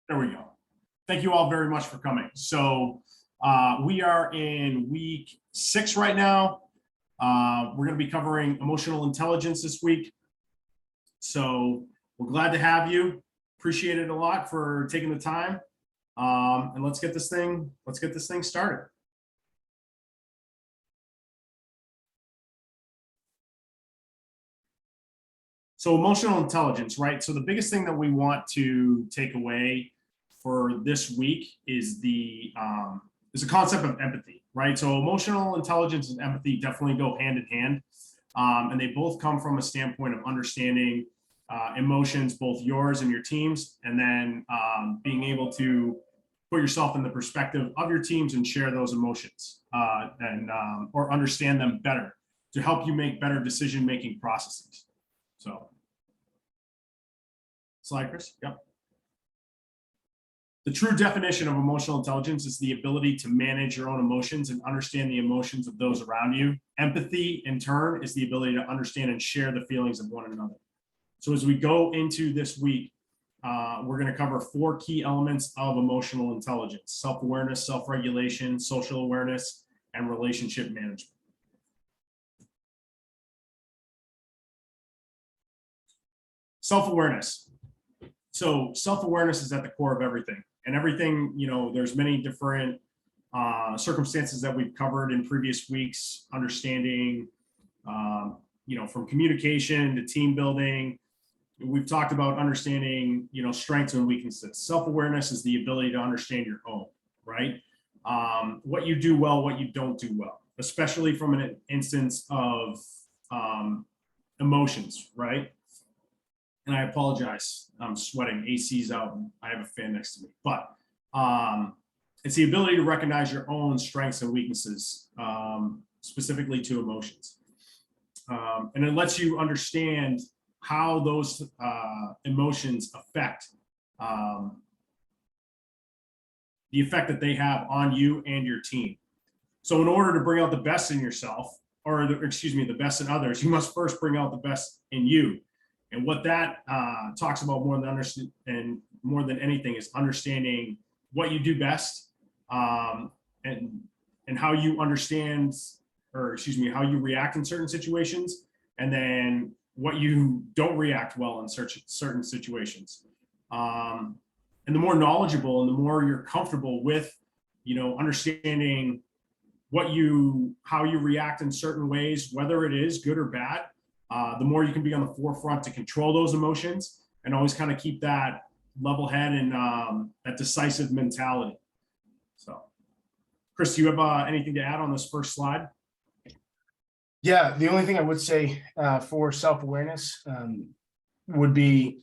There we go. Thank you all very much for coming. So we are in week 6 right now. We're going to be covering emotional intelligence this week. So we're glad to have you. Appreciate it a lot for taking the time. And let's get this thing started. So emotional intelligence, right? So the biggest thing that we want to take away for this week is the concept of empathy, right? So emotional intelligence and empathy definitely go hand in hand, and they both come from a standpoint of understanding emotions, both yours and your team's, and then being able to put yourself in the perspective of your teams and share those emotions or understand them better to help you make better decision-making processes. So, slide, Chris. Yep. The true definition of emotional intelligence is the ability to manage your own emotions and understand the emotions of those around you. Empathy, in turn, is the ability to understand and share the feelings of one another. So as we go into this week, we're going to cover 4 key elements of emotional intelligence: self-awareness, self-regulation, social awareness, and relationship management. Self-awareness. So self-awareness is at the core of everything. And everything, there's many different circumstances that we've covered in previous weeks, understanding, from communication to team building. We've talked about understanding, strengths and weaknesses. Self-awareness is the ability to understand your own, right? What you do well, what you don't do well, especially from an instance of emotions, right? And I apologize, I'm sweating, AC's out, and I have a fan next to me. But it's the ability to recognize your own strengths and weaknesses, specifically to emotions. And it lets you understand how those emotions affect the effect that they have on you and your team. So in order to bring out the best in yourself, or the best in others, you must first bring out the best in you. And what that talks about more than anything is understanding what you do best, and how you understand, how you react in certain situations, and then what you don't react well in certain situations. And the more knowledgeable and the more you're comfortable with, understanding how you react in certain ways, whether it is good or bad, the more you can be on the forefront to control those emotions and always kind of keep that level head and that decisive mentality. So, Chris, do you have anything to add on this first slide? Yeah, the only thing I would say for self-awareness would be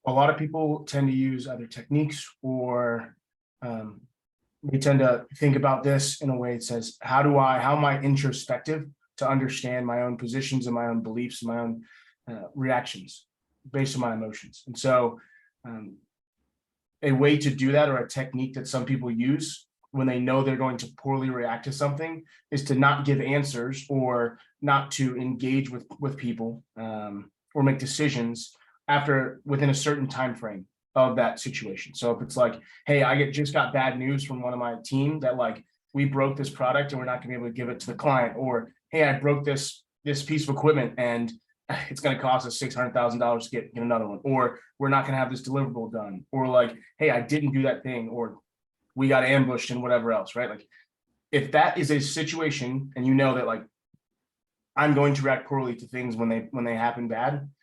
a lot of people tend to use other techniques, or we tend to think about this in a way that says, how am I introspective to understand my own positions and my own beliefs and my own reactions based on my emotions. And so a way to do that, or a technique that some people use when they know they're going to poorly react to something, is to not give answers or not to engage with people or make decisions within a certain time frame of that situation. So if it's like, hey, I just got bad news from one of my team that we broke this product and we're not gonna be able to give it to the client, or hey, I broke this piece of equipment and it's going to cost us $600,000 to get another one, or we're not going to have this deliverable done, or hey, I didn't do that thing, or we got ambushed and whatever else, right? If that is a situation and that I'm going to react poorly to things when they happen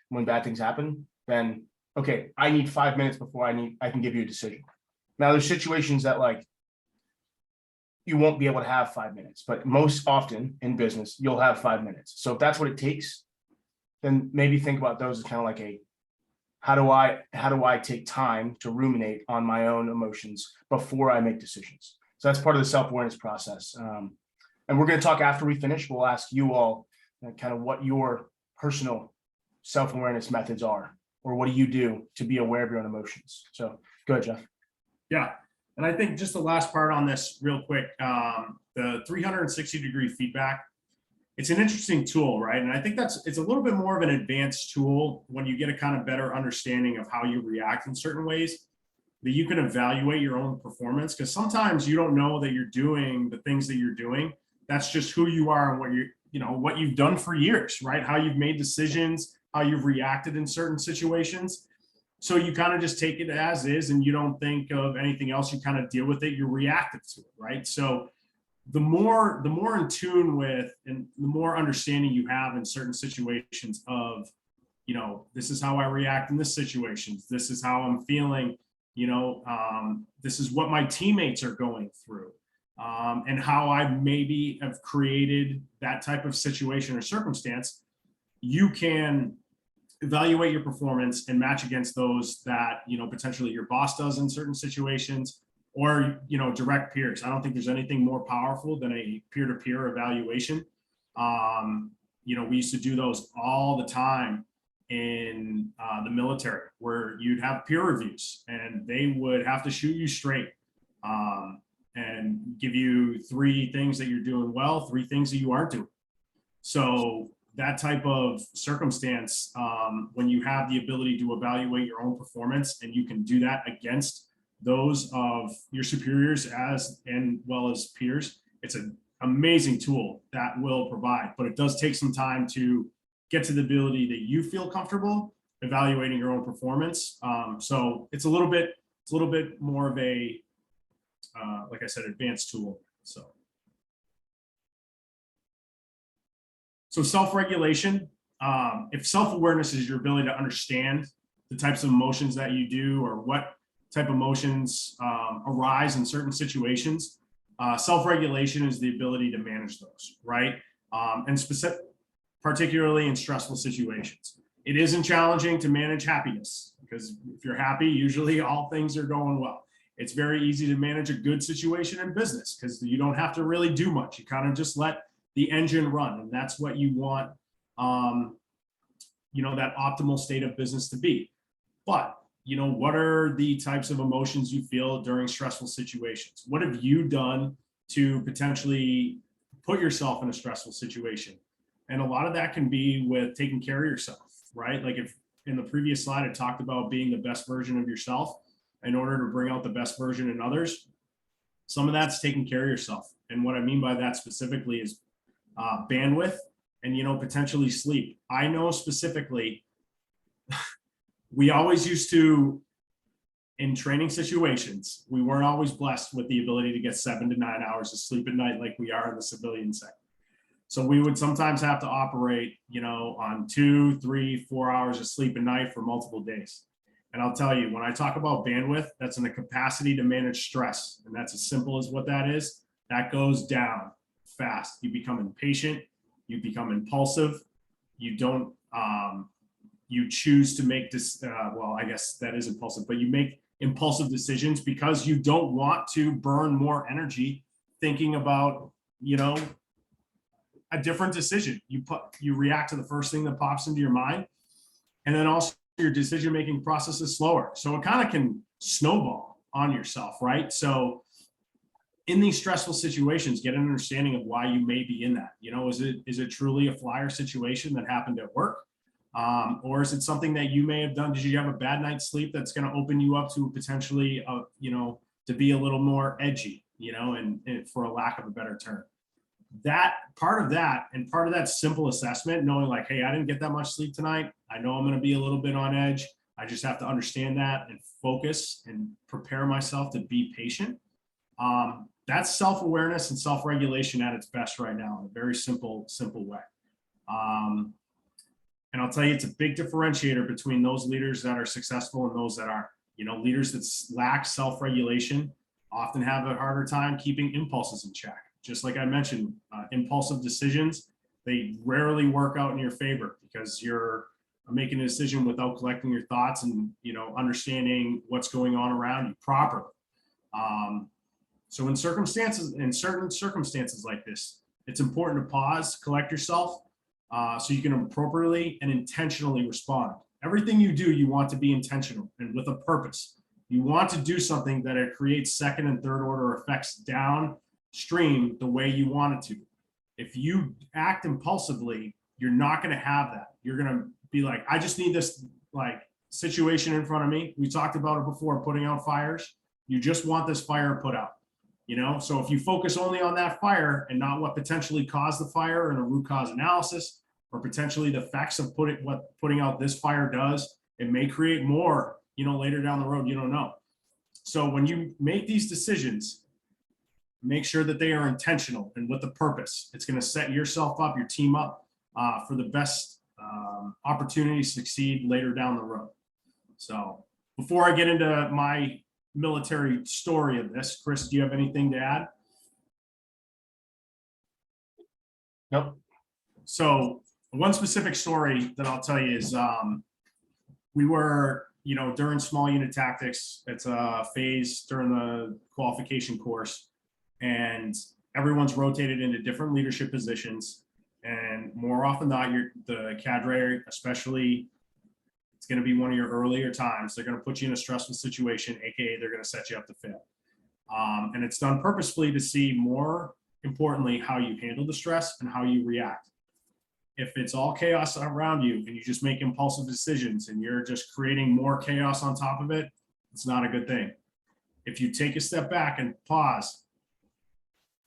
when bad things happen, then okay, I need 5 minutes before I can give you a decision. Now there's situations that you won't be able to have 5 minutes, but most often in business, you'll have 5 minutes. So if that's what it takes, then maybe think about those as kind of how do I take time to ruminate on my own emotions before I make decisions? So that's part of the self-awareness process. And we're going to talk after we finish. We'll ask you all kind of what your personal self-awareness methods are, or what do you do to be aware of your own emotions? So go ahead, Jeff. Yeah. And I think just the last part on this real quick, the 360-degree feedback, it's an interesting tool, right? And I think it's a little bit more of an advanced tool when you get a kind of better understanding of how you react in certain ways. that you can evaluate your own performance, because sometimes you don't know that you're doing the things that you're doing. That's just who you are and what what you've done for years, right? How you've made decisions, how you've reacted in certain situations. So you kind of just take it as is and you don't think of anything else. You kind of deal with it. You're reactive to it, right? So the more in tune with and the more understanding you have in certain situations of, this is how I react in this situation. This is how I'm feeling. This is what my teammates are going through, and how I maybe have created that type of situation or circumstance. You can evaluate your performance and match against those that potentially your boss does in certain situations, or direct peers. I don't think there's anything more powerful than a peer-to-peer evaluation. We used to do those all the time in the military, where you'd have peer reviews and they would have to shoot you straight, and give you 3 things that you're doing well, 3 things that you aren't doing. So that type of circumstance, when you have the ability to evaluate your own performance and you can do that against those of your superiors as well as peers, it's an amazing tool that will provide. But it does take some time to get to the ability that you feel comfortable evaluating your own performance. So it's a little bit more of a, like I said, advanced tool. So self-regulation, if self-awareness is your ability to understand the types of emotions that you do, or what type of emotions arise in certain situations, self-regulation is the ability to manage those, right? And particularly in stressful situations. It isn't challenging to manage happiness, because if you're happy, usually all things are going well. It's very easy to manage a good situation in business because you don't have to really do much. You kind of just let the engine run, and that's what you want, that optimal state of business to be. But what are the types of emotions you feel during stressful situations? What have you done to potentially put yourself in a stressful situation? And a lot of that can be with taking care of yourself, right? Like, if in the previous slide I talked about being the best version of yourself in order to bring out the best version in others, some of that's taking care of yourself. And what I mean by that specifically is bandwidth and potentially sleep. I know specifically we always used to, in training situations, we weren't always blessed with the ability to get 7 to 9 hours of sleep at night like we are in the civilian sector. So we would sometimes have to operate, on 2, 3, 4 hours of sleep a night for multiple days. And I'll tell you, when I talk about bandwidth, that's in the capacity to manage stress. And that's as simple as what that is. That goes down fast. You become impatient, you become impulsive, you don't, you choose to make this, well, I guess that is impulsive, but you make impulsive decisions because you don't want to burn more energy thinking about, a different decision. You react to the first thing that pops into your mind. And then also your decision-making process is slower. So it kind of can snowball on yourself, right? So in these stressful situations, get an understanding of why you may be in that. Is it truly a flyer situation that happened at work? Or is it something that you may have done? Did you have a bad night's sleep that's going to open you up to potentially, to be a little more edgy, and for a lack of a better term? That part of that simple assessment, knowing like, hey, I didn't get that much sleep tonight. I know I'm going to be a little bit on edge. I just have to understand that and focus and prepare myself to be patient. That's self-awareness and self-regulation at its best right now in a very simple way. And I'll tell you, it's a big differentiator between those leaders that are successful and those that aren't. Leaders that lack self-regulation often have a harder time keeping impulses in check. Just like I mentioned, impulsive decisions, they rarely work out in your favor because you're making a decision without collecting your thoughts and, understanding what's going on around you properly. So in certain circumstances like this, it's important to pause, collect yourself, so you can appropriately and intentionally respond. Everything you do, you want to be intentional and with a purpose. You want to do something that it creates second and third order effects downstream the way you want it to. If you act impulsively, you're not going to have that. You're going to be like, I just need this like situation in front of me. We talked about it before, putting out fires. You just want this fire put out, you know? So if you focus only on that fire and not what potentially caused the fire in a root cause analysis, or potentially the effects of putting out this fire does, it may create more, you know, later down the road, you don't know. So when you make these decisions, make sure that they are intentional and with a purpose. It's going to set yourself up, your team up for the best opportunity to succeed later down the road. So before I get into my military story of this, Chris, do you have anything to add? Nope. So one specific story that I'll tell you is we were, you know, during small unit tactics, it's a phase during the qualification course, and everyone's rotated into different leadership positions. And more often than not, the cadre, especially, it's going to be one of your earlier times. They're going to put you in a stressful situation, AKA they're going to set you up to fail. And it's done purposefully to see, more importantly, how you handle the stress and how you react. If it's all chaos around you and you just make impulsive decisions and you're just creating more chaos on top of it, it's not a good thing. If you take a step back and pause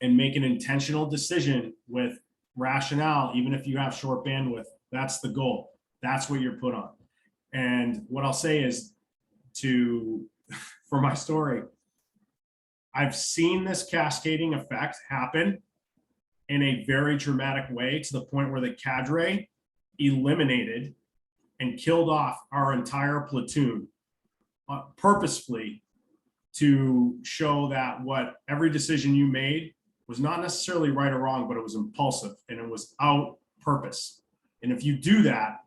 and make an intentional decision with rationale, even if you have short bandwidth, that's the goal. That's what you're put on. And what I'll say is, for my story, I've seen this cascading effect happen in a very dramatic way, to the point where the cadre eliminated and killed off our entire platoon purposefully, to show that what every decision you made was not necessarily right or wrong, but it was impulsive and it was out purpose. And if you do that,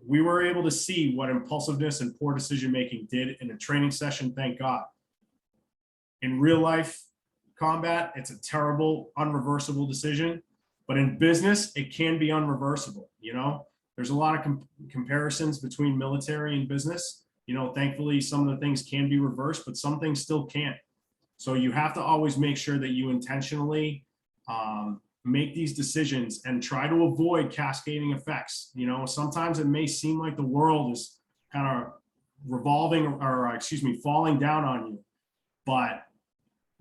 we were able to see what impulsiveness and poor decision-making did in a training session, thank God. In real life combat, it's a terrible, unreversible decision, but in business, it can be unreversible. You know, there's a lot of comparisons between military and business. You know, thankfully, some of the things can be reversed, but some things still can't. So you have to always make sure that you intentionally make these decisions and try to avoid cascading effects. You know, sometimes it may seem like the world is kind of revolving, or falling down on you. But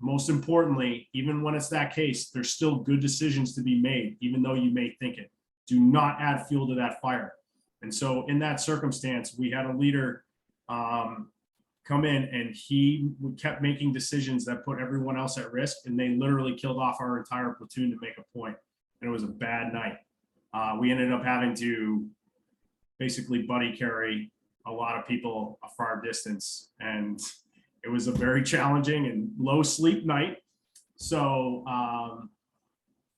most importantly, even when it's that case, there's still good decisions to be made, even though you may think it. Do not add fuel to that fire. And so in that circumstance, we had a leader come in, and he kept making decisions that put everyone else at risk, and they literally killed off our entire platoon to make a point. And it was a bad night. We ended up having to basically buddy carry a lot of people a far distance, and it was a very challenging and low sleep night. So,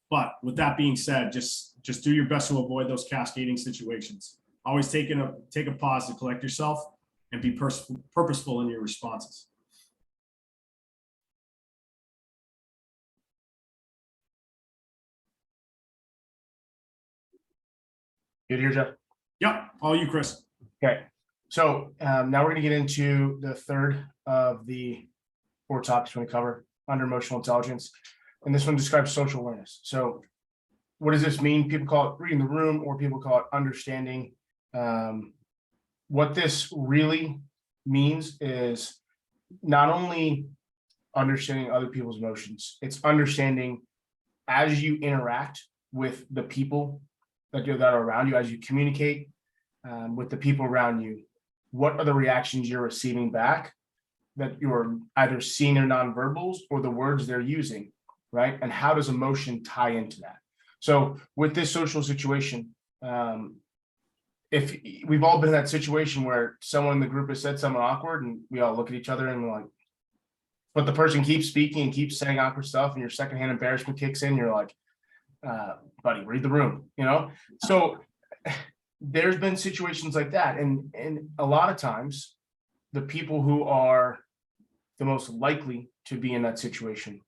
but with that being said, just do your best to avoid those cascading situations. Always take a pause to collect yourself and be purposeful in your responses. Good here, Jeff. Yep, all you, Chris. Okay, so now we're going to get into the third of the 4 topics we're going to cover under emotional intelligence, and this one describes social awareness. So what does this mean? People call it reading the room, or people call it understanding. What this really means is not only understanding other people's emotions, it's understanding, as you interact with the people that are around you, as you communicate with the people around you, what are the reactions you're receiving back that you're either seeing their nonverbals or the words they're using, right? And how does emotion tie into that? So with this social situation, if we've all been in that situation where someone in the group has said something awkward and we all look at each other and we're like, but the person keeps speaking and keeps saying awkward stuff, and your secondhand embarrassment kicks in, you're like, buddy, read the room, you know? So there's been situations like that. And a lot of times the people who are the most likely to be in that situation,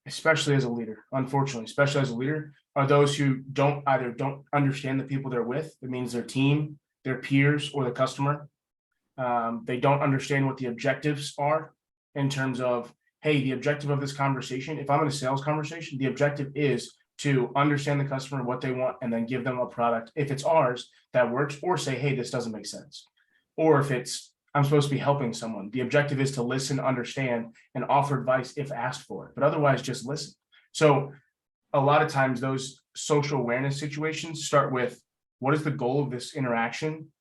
especially as a leader, unfortunately, especially as a leader, are those who don't understand the people they're with. It means their team, their peers, or the customer. They don't understand what the objectives are in terms of, hey, the objective of this conversation, if I'm in a sales conversation, the objective is to understand the customer, what they want, and then give them a product, if it's ours, that works, or say, hey, this doesn't make sense. or if it's, I'm supposed to be helping someone. The objective is to listen, understand, and offer advice if asked for it, but otherwise just listen. So a lot of times those social awareness situations start with, what is the goal of this interaction?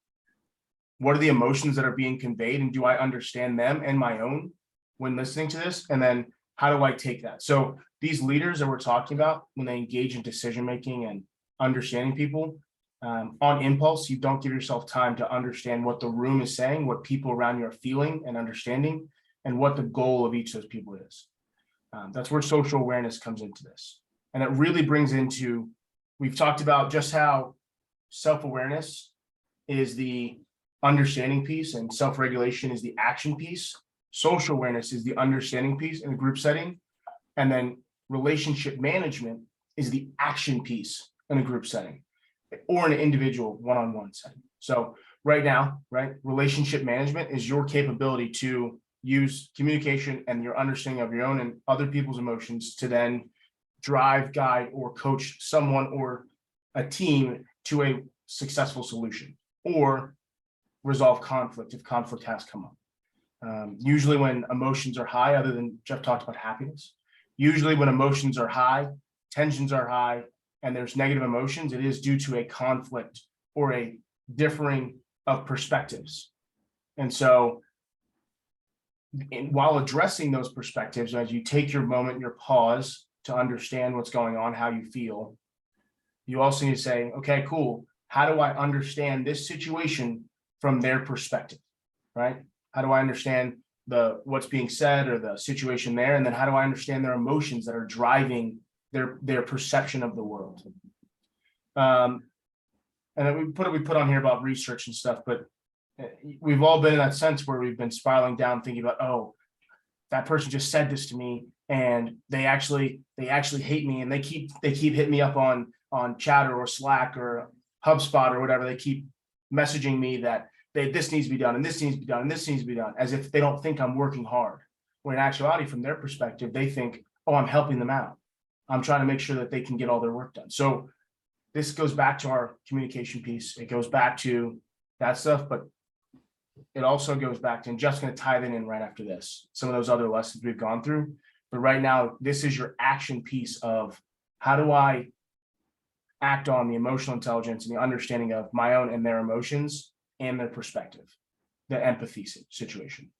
What are the emotions that are being conveyed? And do I understand them and my own when listening to this? And then how do I take that? So these leaders that we're talking about, when they engage in decision-making and understanding people, on impulse, you don't give yourself time to understand what the room is saying, what people around you are feeling and understanding, and what the goal of each of those people is. That's where social awareness comes into this. And it really brings into, we've talked about just how self-awareness is the understanding piece and self-regulation is the action piece. Social awareness is the understanding piece in a group setting. And then relationship management is the action piece in a group setting or an individual one-on-one setting. So right now, right, relationship management is your capability to use communication and your understanding of your own and other people's emotions to then drive, guide, or coach someone or a team to a successful solution or resolve conflict if conflict has come up. Usually when emotions are high, other than Jeff talked about happiness, usually when emotions are high, tensions are high, and there's negative emotions, it is due to a conflict or a differing of perspectives. And so while addressing those perspectives, as you take your moment, your pause to understand what's going on, how you feel, you also need to say, okay, cool. How do I understand this situation from their perspective, right? How do I understand what's being said or the situation there? And then how do I understand their emotions that are driving their perception of the world? And then we put on here about research and stuff, but we've all been in that sense where we've been spiraling down thinking about, oh, that person just said this to me and they actually hate me and they keep hitting me up on Chatter or Slack or HubSpot or whatever. They keep messaging me that this needs to be done and this needs to be done and this needs to be done, as if they don't think I'm working hard. When in actuality, from their perspective, they think, oh, I'm helping them out. I'm trying to make sure that they can get all their work done. So this goes back to our communication piece. It goes back to that stuff, but it also goes back to, and Jeff's going to tie that in right after this, some of those other lessons we've gone through. But right now, this is your action piece of how do I act on the emotional intelligence and the understanding of my own and their emotions and their perspective, the empathy situation.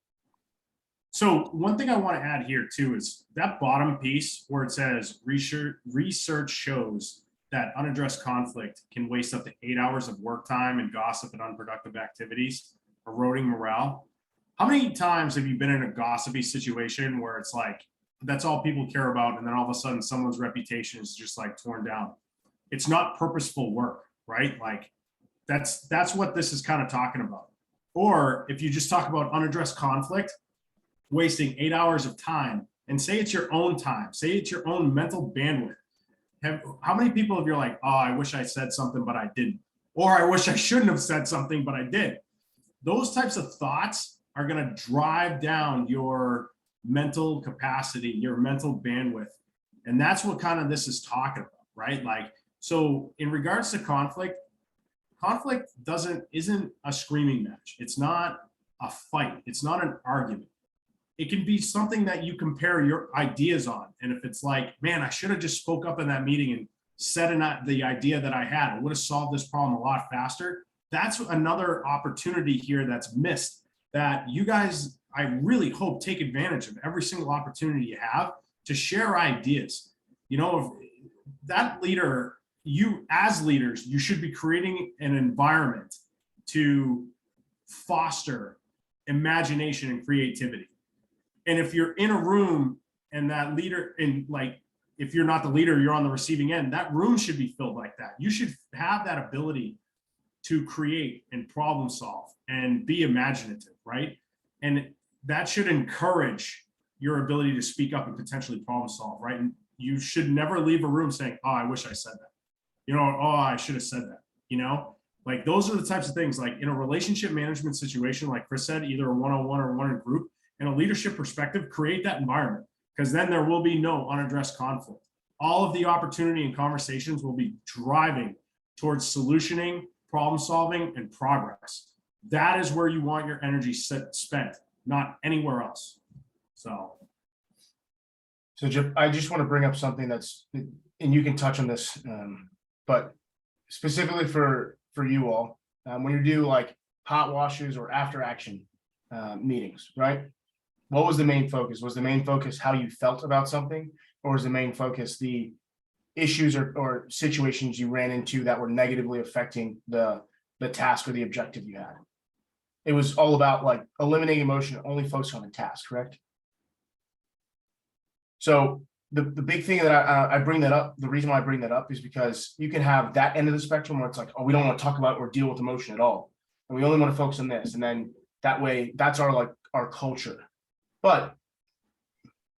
So one thing I want to add here too is that bottom piece where it says research shows that unaddressed conflict can waste up to 8 hours of work time and gossip and unproductive activities, eroding morale. How many times have you been in a gossipy situation where it's like, that's all people care about, and then all of a sudden someone's reputation is just like torn down? It's not purposeful work, right? Like that's what this is kind of talking about. Or if you just talk about unaddressed conflict, wasting 8 hours of time, and say it's your own time, say it's your own mental bandwidth. How many people have you're like, oh, I wish I said something, but I didn't, or I wish I shouldn't have said something, but I did. Those types of thoughts are going to drive down your mental capacity, your mental bandwidth. And that's what kind of this is talking about, right? Like, so in regards to conflict isn't a screaming match. It's not a fight. It's not an argument. It can be something that you compare your ideas on. And if it's like, man, I should have just spoke up in that meeting and said the idea that I had, I would have solved this problem a lot faster. That's another opportunity here that's missed, that you guys, I really hope, take advantage of every single opportunity you have to share ideas. You know, if that leader, you as leaders, you should be creating an environment to foster imagination and creativity. And if you're in a room and that leader, and like, if you're not the leader, you're on the receiving end, that room should be filled like that. You should have that ability to create and problem solve and be imaginative, right? And that should encourage your ability to speak up and potentially problem solve, right? And you should never leave a room saying, oh, I wish I said that. You know, oh, I should have said that, you know? Like, those are the types of things, like in a relationship management situation, like Chris said, either a one-on-one or one in a group, in a leadership perspective, create that environment, because then there will be no unaddressed conflict. All of the opportunity and conversations will be driving towards solutioning, problem solving, and progress. that is where you want your energy spent, not anywhere else. So. So Jeff, I just want to bring up something that's, and you can touch on this, but specifically for you all, when you do like hot washes or after action meetings, right? What was the main focus? Was the main focus how you felt about something, or was the main focus the issues or situations you ran into that were negatively affecting the task or the objective you had? It was all about like eliminating emotion, only focus on the task, correct? So the big thing that I bring that up, the reason why I bring that up is because you can have that end of the spectrum where it's like, oh, we don't want to talk about or deal with emotion at all, and we only want to focus on this, and then that way, that's our culture. But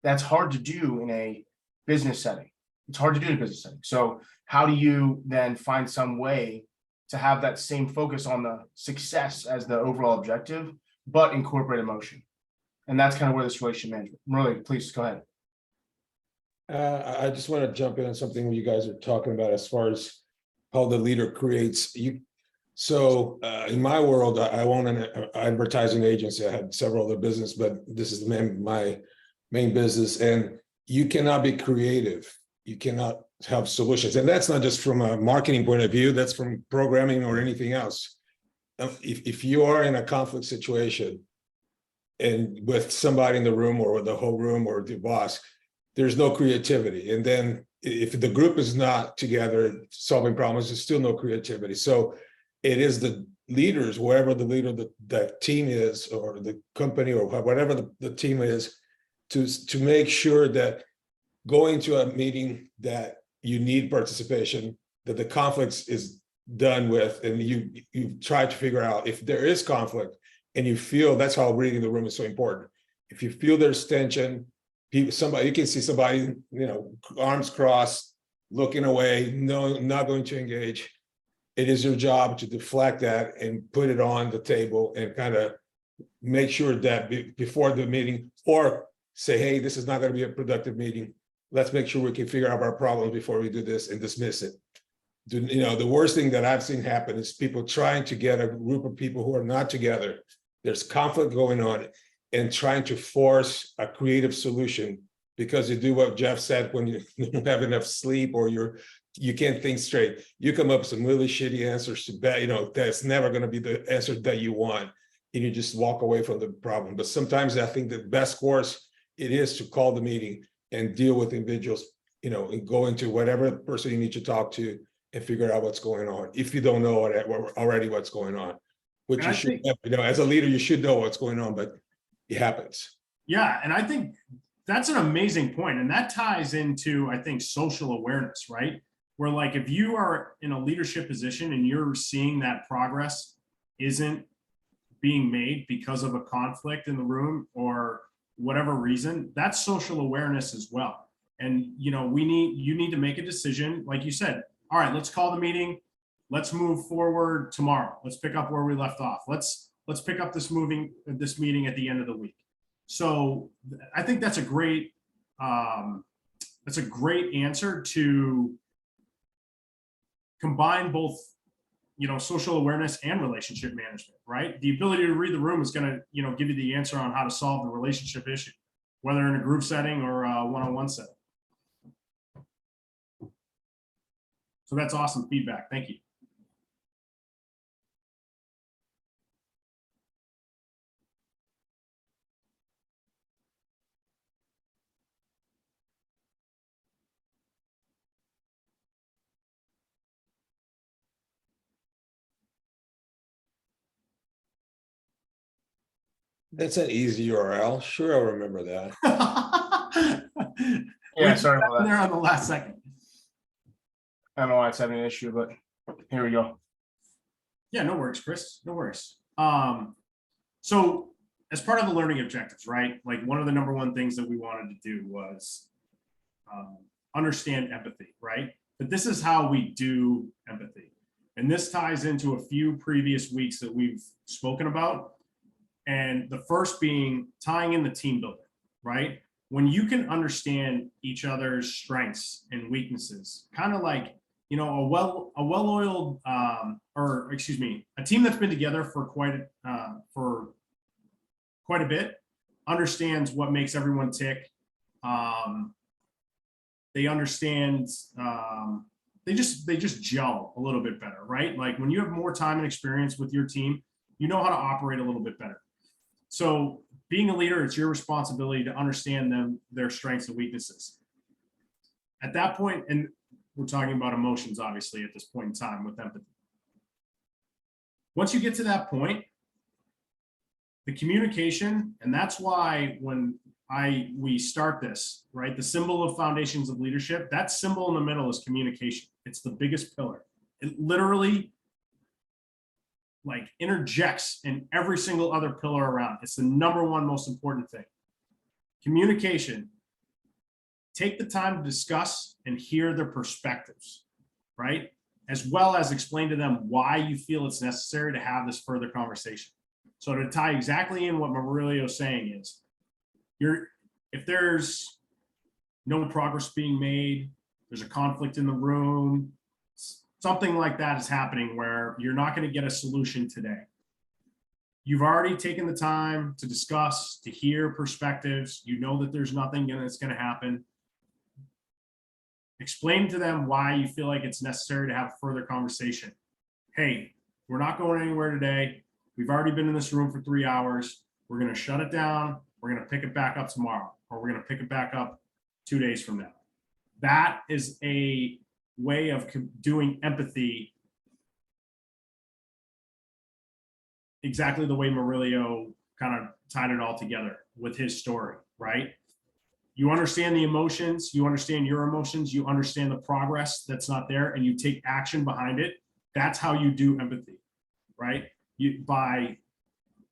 that's hard to do in a business setting. It's hard to do in a business setting. So how do you then find some way to have that same focus on the success as the overall objective, but incorporate emotion? And that's kind of where this relationship management, really, please go ahead. I just want to jump in on something you guys are talking about as far as how the leader creates you. So in my world, I own an advertising agency. I had several other business, but this is my main business. And you cannot be creative. You cannot have solutions. And that's not just from a marketing point of view, that's from programming or anything else. If you are in a conflict situation and with somebody in the room or with the whole room or the boss, there's no creativity. And then if the group is not together solving problems, there's still no creativity. So it is the leaders, wherever the leader of the team is, or the company, or whatever the team is, to make sure that going to a meeting that you need participation, that the conflicts is done with, and you try to figure out if there is conflict, and you feel, that's how reading the room is so important. If you feel there's tension, you can see somebody, arms crossed, looking away, no, not going to engage. It is your job to deflect that and put it on the table and kind of make sure that before the meeting, or say, hey, this is not going to be a productive meeting. Let's make sure we can figure out our problems before we do this and dismiss it. The worst thing that I've seen happen is people trying to get a group of people who are not together. There's conflict going on, and trying to force a creative solution because you do what Jeff said, when you don't have enough sleep or you can't think straight. You come up with some really shitty answers to that, that's never going to be the answer that you want. And you just walk away from the problem. But sometimes I think the best course it is to call the meeting and deal with individuals, and go into whatever person you need to talk to and figure out what's going on. If you don't know already what's going on, which you should, as a leader, you should know what's going on, but it happens. Yeah. And I think that's an amazing point. And that ties into, I think, social awareness, right? Where like, if you are in a leadership position and you're seeing that progress isn't being made because of a conflict in the room or whatever reason, that's social awareness as well. And, you need to make a decision. Like you said, all right, let's call the meeting. Let's move forward tomorrow. Let's pick up where we left off. Let's pick up this meeting at the end of the week. So I think that's a great answer to combine both, social awareness and relationship management, right? The ability to read the room is going to, give you the answer on how to solve the relationship issue, whether in a group setting or a one-on-one setting. So that's awesome feedback. Thank you. That's an easy URL. Sure, I'll remember that. Yeah, sorry about that. There on the last second. I don't know why it's having an issue, but here we go. Yeah, no worries, Chris. No worries. So as part of the learning objectives, right? Like one of the number one things that we wanted to do was understand empathy, right? But this is how we do empathy. And this ties into a few previous weeks that we've spoken about. And the first being tying in the team building, right? When you can understand each other's strengths and weaknesses, kind of like you know, a well-oiled, or excuse me, a team that's been together for quite a bit understands what makes everyone tick. They understand, they just gel a little bit better, right? Like when you have more time and experience with your team, you know how to operate a little bit better. So being a leader, it's your responsibility to understand them, their strengths and weaknesses. At that point, and we're talking about emotions, obviously, at this point in time with empathy. Once you get to that point, the communication, and that's why when we start this, right? The symbol of foundations of leadership, that symbol in the middle is communication. It's the biggest pillar. It literally like interjects in every single other pillar around. It's the number one most important thing. Communication. Take the time to discuss and hear their perspectives, right? As well as explain to them why you feel it's necessary to have this further conversation. So to tie exactly in what Mauricio is saying is, if there's no progress being made, there's a conflict in the room, something like that is happening where you're not going to get a solution today. You've already taken the time to discuss, to hear perspectives. You know that there's nothing that's going to happen. Explain to them why you feel like it's necessary to have further conversation. Hey, we're not going anywhere today. We've already been in this room for 3 hours. We're going to shut it down. We're going to pick it back up tomorrow, or we're going to pick it back up 2 days from now. That is a way of doing empathy exactly the way Mauricio kind of tied it all together with his story, right? You understand the emotions, you understand your emotions, you understand the progress that's not there, and you take action behind it. That's how you do empathy, right?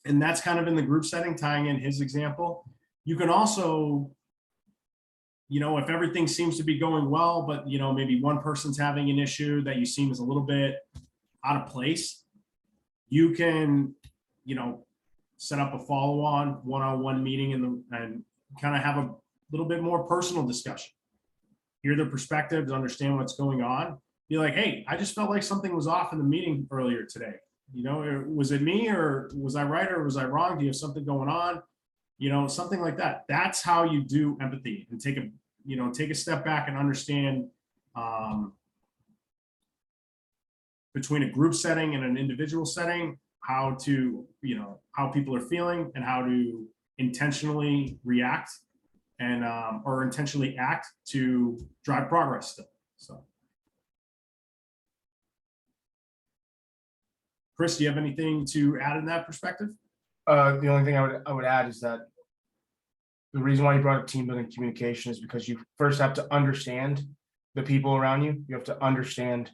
And that's kind of in the group setting, tying in his example. You can also, you know, if everything seems to be going well, but, you know, maybe one person's having an issue that you seem is a little bit out of place, you can, you know, set up a follow-on one-on-one meeting and kind of have a little bit more personal discussion. Hear their perspectives, understand what's going on. Be like, hey, I just felt like something was off in the meeting earlier today. You know, was it me, or was I right, or was I wrong? Do you have something going on? You know, something like that. That's how you do empathy, and take a step back and understand between a group setting and an individual setting, how to, you know, how people are feeling and how to intentionally react and or intentionally act to drive progress still. So Chris, do you have anything to add in that perspective? The only thing I would add is that the reason why you brought up team building communication is because you first have to understand the people around you. You have to understand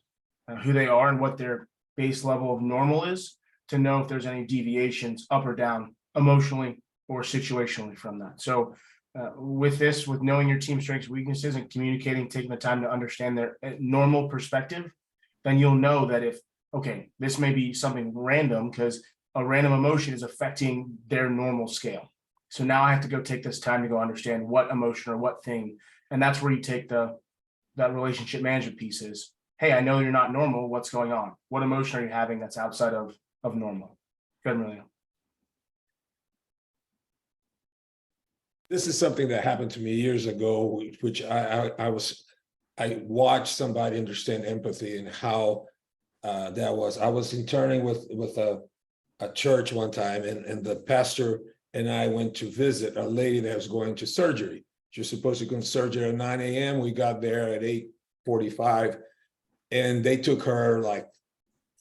who they are and what their base level of normal is, to know if there's any deviations up or down emotionally or situationally from that. So with knowing your team's strengths, weaknesses, and communicating, taking the time to understand their normal perspective, then you'll know that if, okay, this may be something random because a random emotion is affecting their normal scale. So now I have to go take this time to go understand what emotion or what thing. And that's where you take that relationship management piece is, hey, I know you're not normal. What's going on? What emotion are you having that's outside of normal? Good, Maria. This is something that happened to me years ago, which I watched somebody understand empathy and how that was. I was interning with a church one time, and the pastor and I went to visit a lady that was going to surgery. She was supposed to go to surgery at 9 a.m. We got there at 8:45, and they took her like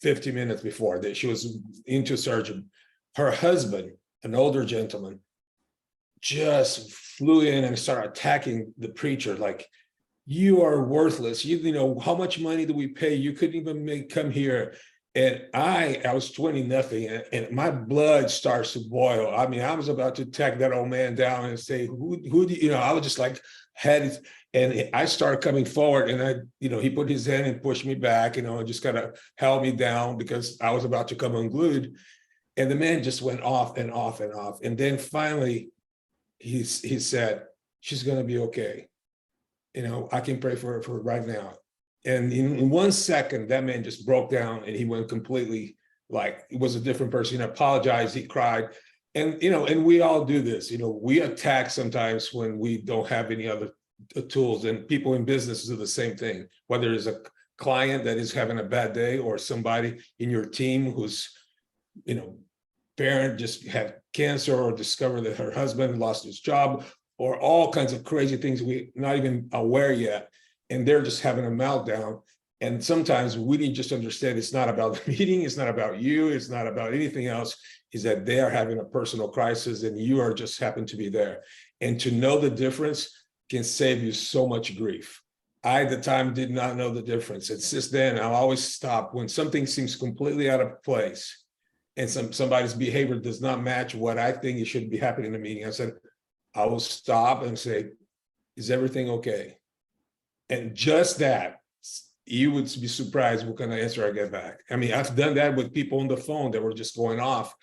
50 minutes before that she was into surgery. Her husband, an older gentleman, just flew in and started attacking the preacher like, you are worthless. You know, how much money do we pay? You couldn't even come here. And I was 20-0, and my blood starts to boil. I mean, I was about to attack that old man down and say, who do you know, I was just like, and I started coming forward, and he put his hand and pushed me back, and just kind of held me down because I was about to come unglued. And the man just went off and off and off. And then finally, he said, she's going to be okay. I can pray for her right now. And in 1 second, that man just broke down and he went completely, like, he was a different person. He apologized, he cried. And, and we all do this, we attack sometimes when we don't have any other tools, and people in business do the same thing, whether it's a client that is having a bad day or somebody in your team who's, parent just had cancer or discovered that her husband lost his job, or all kinds of crazy things we're not even aware yet. And they're just having a meltdown. And sometimes we need just to understand it's not about the meeting, it's not about you, it's not about anything else, is that they are having a personal crisis and you are just happen to be there. And to know the difference can save you so much grief. I, at the time, did not know the difference. And since then, I'll always stop when something seems completely out of place and somebody's behavior does not match what I think it should be happening in the meeting. I said, I will stop and say, is everything okay? And just that, you would be surprised what kind of answer I get back. I mean, I've done that with people on the phone that were just going off,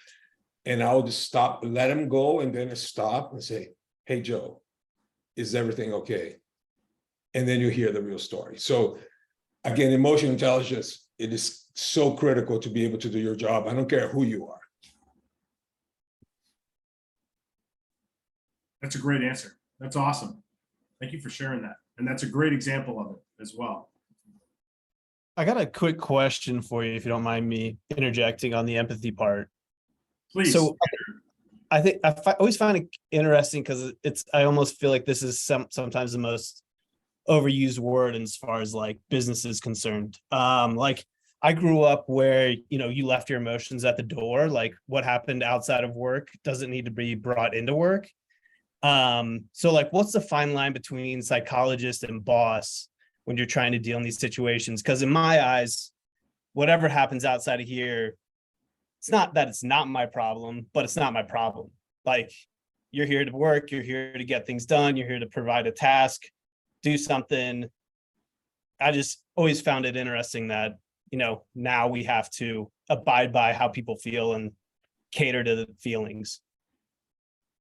and I'll just stop, let them go, and then I stop and say, hey, Joe, is everything okay? And then you hear the real story. So again, emotional intelligence, it is so critical to be able to do your job. I don't care who you are. That's a great answer. That's awesome. Thank you for sharing that. And that's a great example of it as well. I got a quick question for you, if you don't mind me interjecting on the empathy part. Please. So I think always find it interesting because I almost feel like this is sometimes the most overused word as far as like business is concerned. Like I grew up where, you left your emotions at the door, like what happened outside of work doesn't need to be brought into work. So like, what's the fine line between psychologist and boss when you're trying to deal in these situations? Because in my eyes, whatever happens outside of here, it's not that it's not my problem, but it's not my problem. Like you're here to work, you're here to get things done, you're here to provide a task, do something. I just always found it interesting that, now we have to abide by how people feel and cater to the feelings.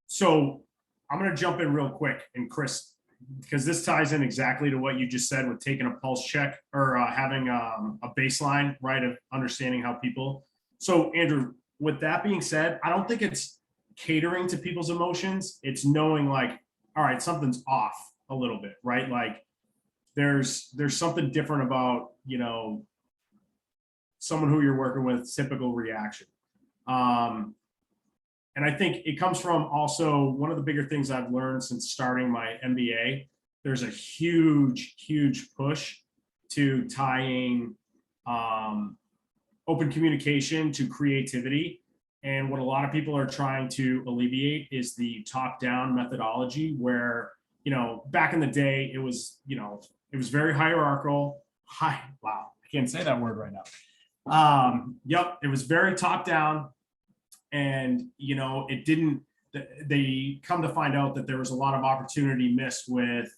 So I'm going to jump in real quick, and Chris, because this ties in exactly to what you just said with taking a pulse check or having a baseline, right, of understanding how people. So Andrew, with that being said, I don't think it's catering to people's emotions. It's knowing like, all right, something's off a little bit, right? Like there's something different about, someone who you're working with, typical reaction. And I think it comes from also one of the bigger things I've learned since starting my MBA. There's a huge, huge push to tying open communication to creativity. And what a lot of people are trying to alleviate is the top-down methodology where, back in the day, it was very hierarchical. Wow, I can't say that word right now. Yep, it was very top-down. And, it didn't, they come to find out that there was a lot of opportunity missed with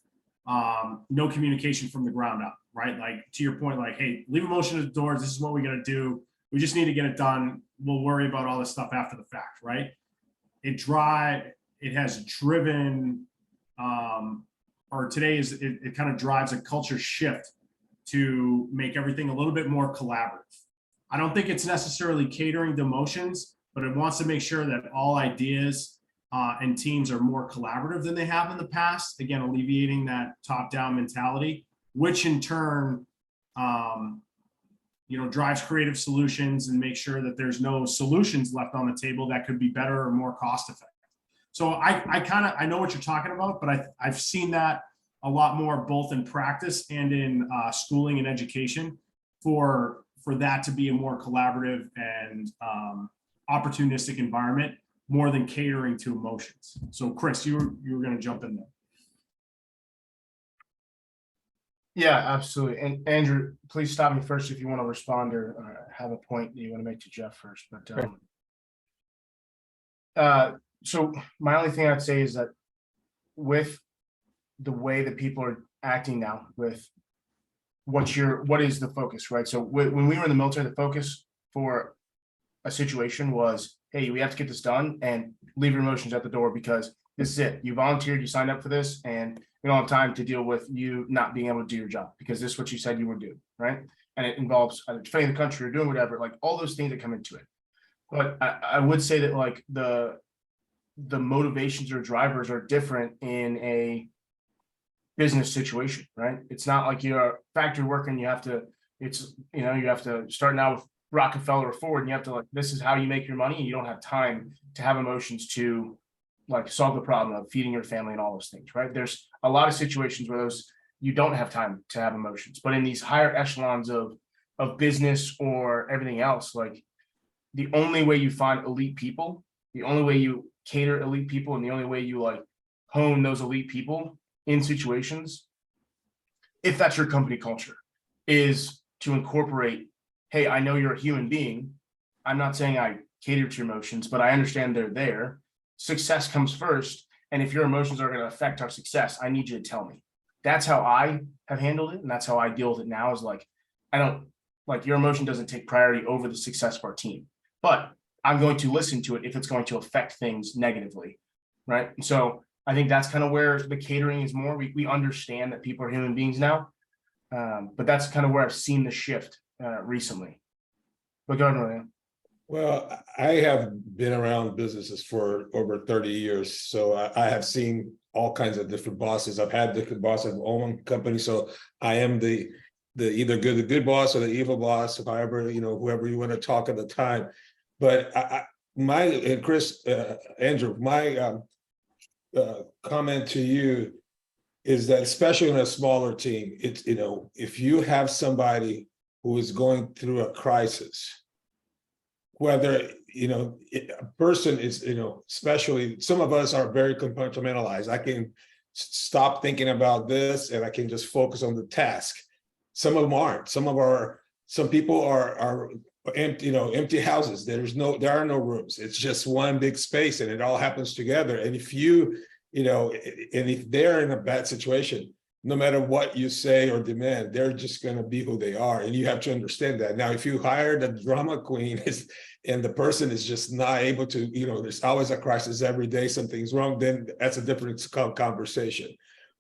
no communication from the ground up, right? Like to your point, like, hey, leave emotion at the doors. This is what we got to do. We just need to get it done. We'll worry about all this stuff after the fact, right? It has driven, or today it kind of drives a culture shift to make everything a little bit more collaborative. I don't think it's necessarily catering to emotions, but it wants to make sure that all ideas and teams are more collaborative than they have in the past. Again, alleviating that top-down mentality, which in turn, drives creative solutions and makes sure that there's no solutions left on the table that could be better or more cost-effective. So I know what you're talking about, but I've seen that a lot more both in practice and in schooling and education for that to be a more collaborative and opportunistic environment more than catering to emotions. So Chris, you were going to jump in there. Yeah, absolutely. And Andrew, please stop me first if you want to respond or have a point that you want to make to Jeff first. But so my only thing I'd say is that with the way that people are acting now, with what is the focus, right? So when we were in the military, the focus for a situation was, hey, we have to get this done and leave your emotions at the door because This is it. You volunteered, you signed up for this, and we don't have time to deal with you not being able to do your job because this is what you said you would do, right? And it involves either defending the country or doing whatever, like all those things that come into it. But I would say that like the motivations or drivers are different in a business situation, right? It's not like you're a factory worker and you have to, you have to start now with Rockefeller or Ford and you have to like, this is how you make your money. And you don't have time to have emotions to like solve the problem of feeding your family and all those things, right? There's a lot of situations where you don't have time to have emotions, but in these higher echelons of business or everything else, like the only way you find elite people, the only way you cater elite people, and the only way you like hone those elite people in situations, if that's your company culture, is to incorporate, hey, I know you're a human being. I'm not saying I cater to your emotions, but I understand they're there. Success comes first. And if your emotions are going to affect our success, I need you to tell me. That's how I have handled it. And that's how I deal with it now is like, I don't like your emotion doesn't take priority over the success of our team, but I'm going to listen to it if it's going to affect things negatively. Right. And so I think that's kind of where the catering is more. We understand that people are human beings now. But that's kind of where I've seen the shift recently. But go ahead, Ryan. Well, I have been around businesses for over 30 years. So I have seen all kinds of different bosses. I've had different bosses of own companies. So I am the either the good boss or the evil boss, however, whoever you want to talk at the time. But and Chris, Andrew, my comment to you is that especially in a smaller team, it's, if you have somebody who is going through a crisis, whether, a person is, especially some of us are very compartmentalized. I can stop thinking about this and I can just focus on the task. Some of them aren't. Some people are empty, empty houses. There are no rooms. It's just one big space and it all happens together. And if and if they're in a bad situation, no matter what you say or demand, they're just going to be who they are. And you have to understand that. Now, if you hire the drama queen and the person is just not able to, there's always a crisis every day, something's wrong, then that's a different conversation.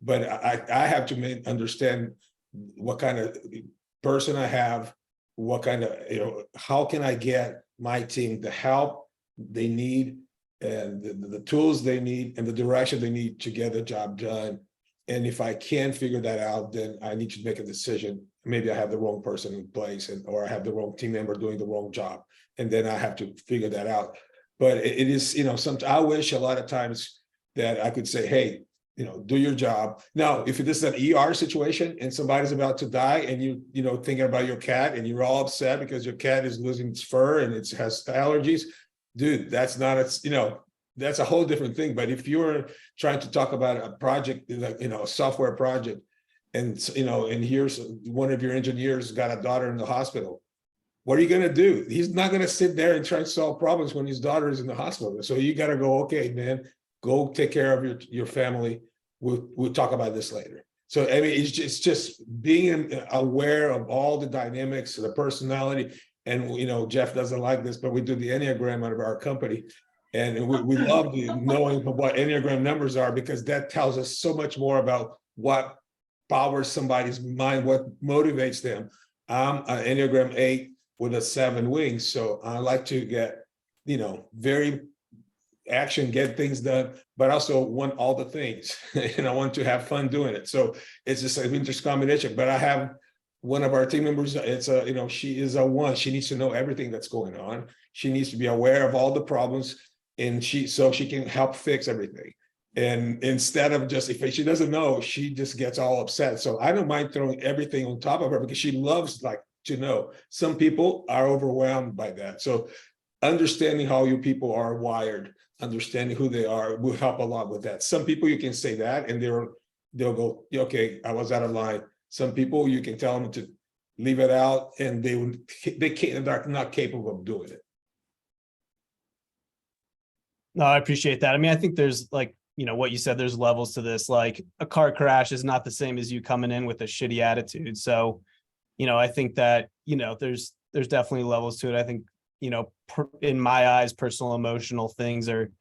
But I have to understand what kind of person I have, what kind of, how can I get my team the help they need and the tools they need and the direction they need to get the job done. And if I can't figure that out, then I need to make a decision. Maybe I have the wrong person in place or I have the wrong team member doing the wrong job. And then I have to figure that out. But it is, I wish a lot of times that I could say, hey, do your job. Now, if this is an ER situation and somebody's about to die and thinking about your cat and you're all upset because your cat is losing its fur and it has allergies, dude, that's not that's a whole different thing. But if you're trying to talk about a project, like, a software project, and, and here's one of your engineers got a daughter in the hospital, what are you going to do? He's not going to sit there and try to solve problems when his daughter is in the hospital. So you got to go, okay, man, go take care of your family. We'll talk about this later. So, I mean, it's just being aware of all the dynamics, the personality. And, Jeff doesn't like this, but we do the Enneagram out of our company. And we love knowing what Enneagram numbers are, because that tells us so much more about what powers somebody's mind, what motivates them. I'm an Enneagram 8 with a 7 wings. So I like to get, very action, get things done, but also want all the things. And I want to have fun doing it. So it's just an interesting combination. But I have one of our team members, she is a 1. She needs to know everything that's going on. She needs to be aware of all the problems, and so she can help fix everything. And instead of just, if she doesn't know, she just gets all upset. So I don't mind throwing everything on top of her because she loves to know. Some people are overwhelmed by that. So understanding how you people are wired, understanding who they are will help a lot with that. Some people you can say that and they'll go, okay, I was out of line. Some people you can tell them to leave it out and they're not capable of doing it. No, I appreciate that. I mean, I think there's what you said, there's levels to this. Like a car crash is not the same as you coming in with a shitty attitude. So, I think that, there's definitely levels to it. I think, in my eyes, personal emotional things are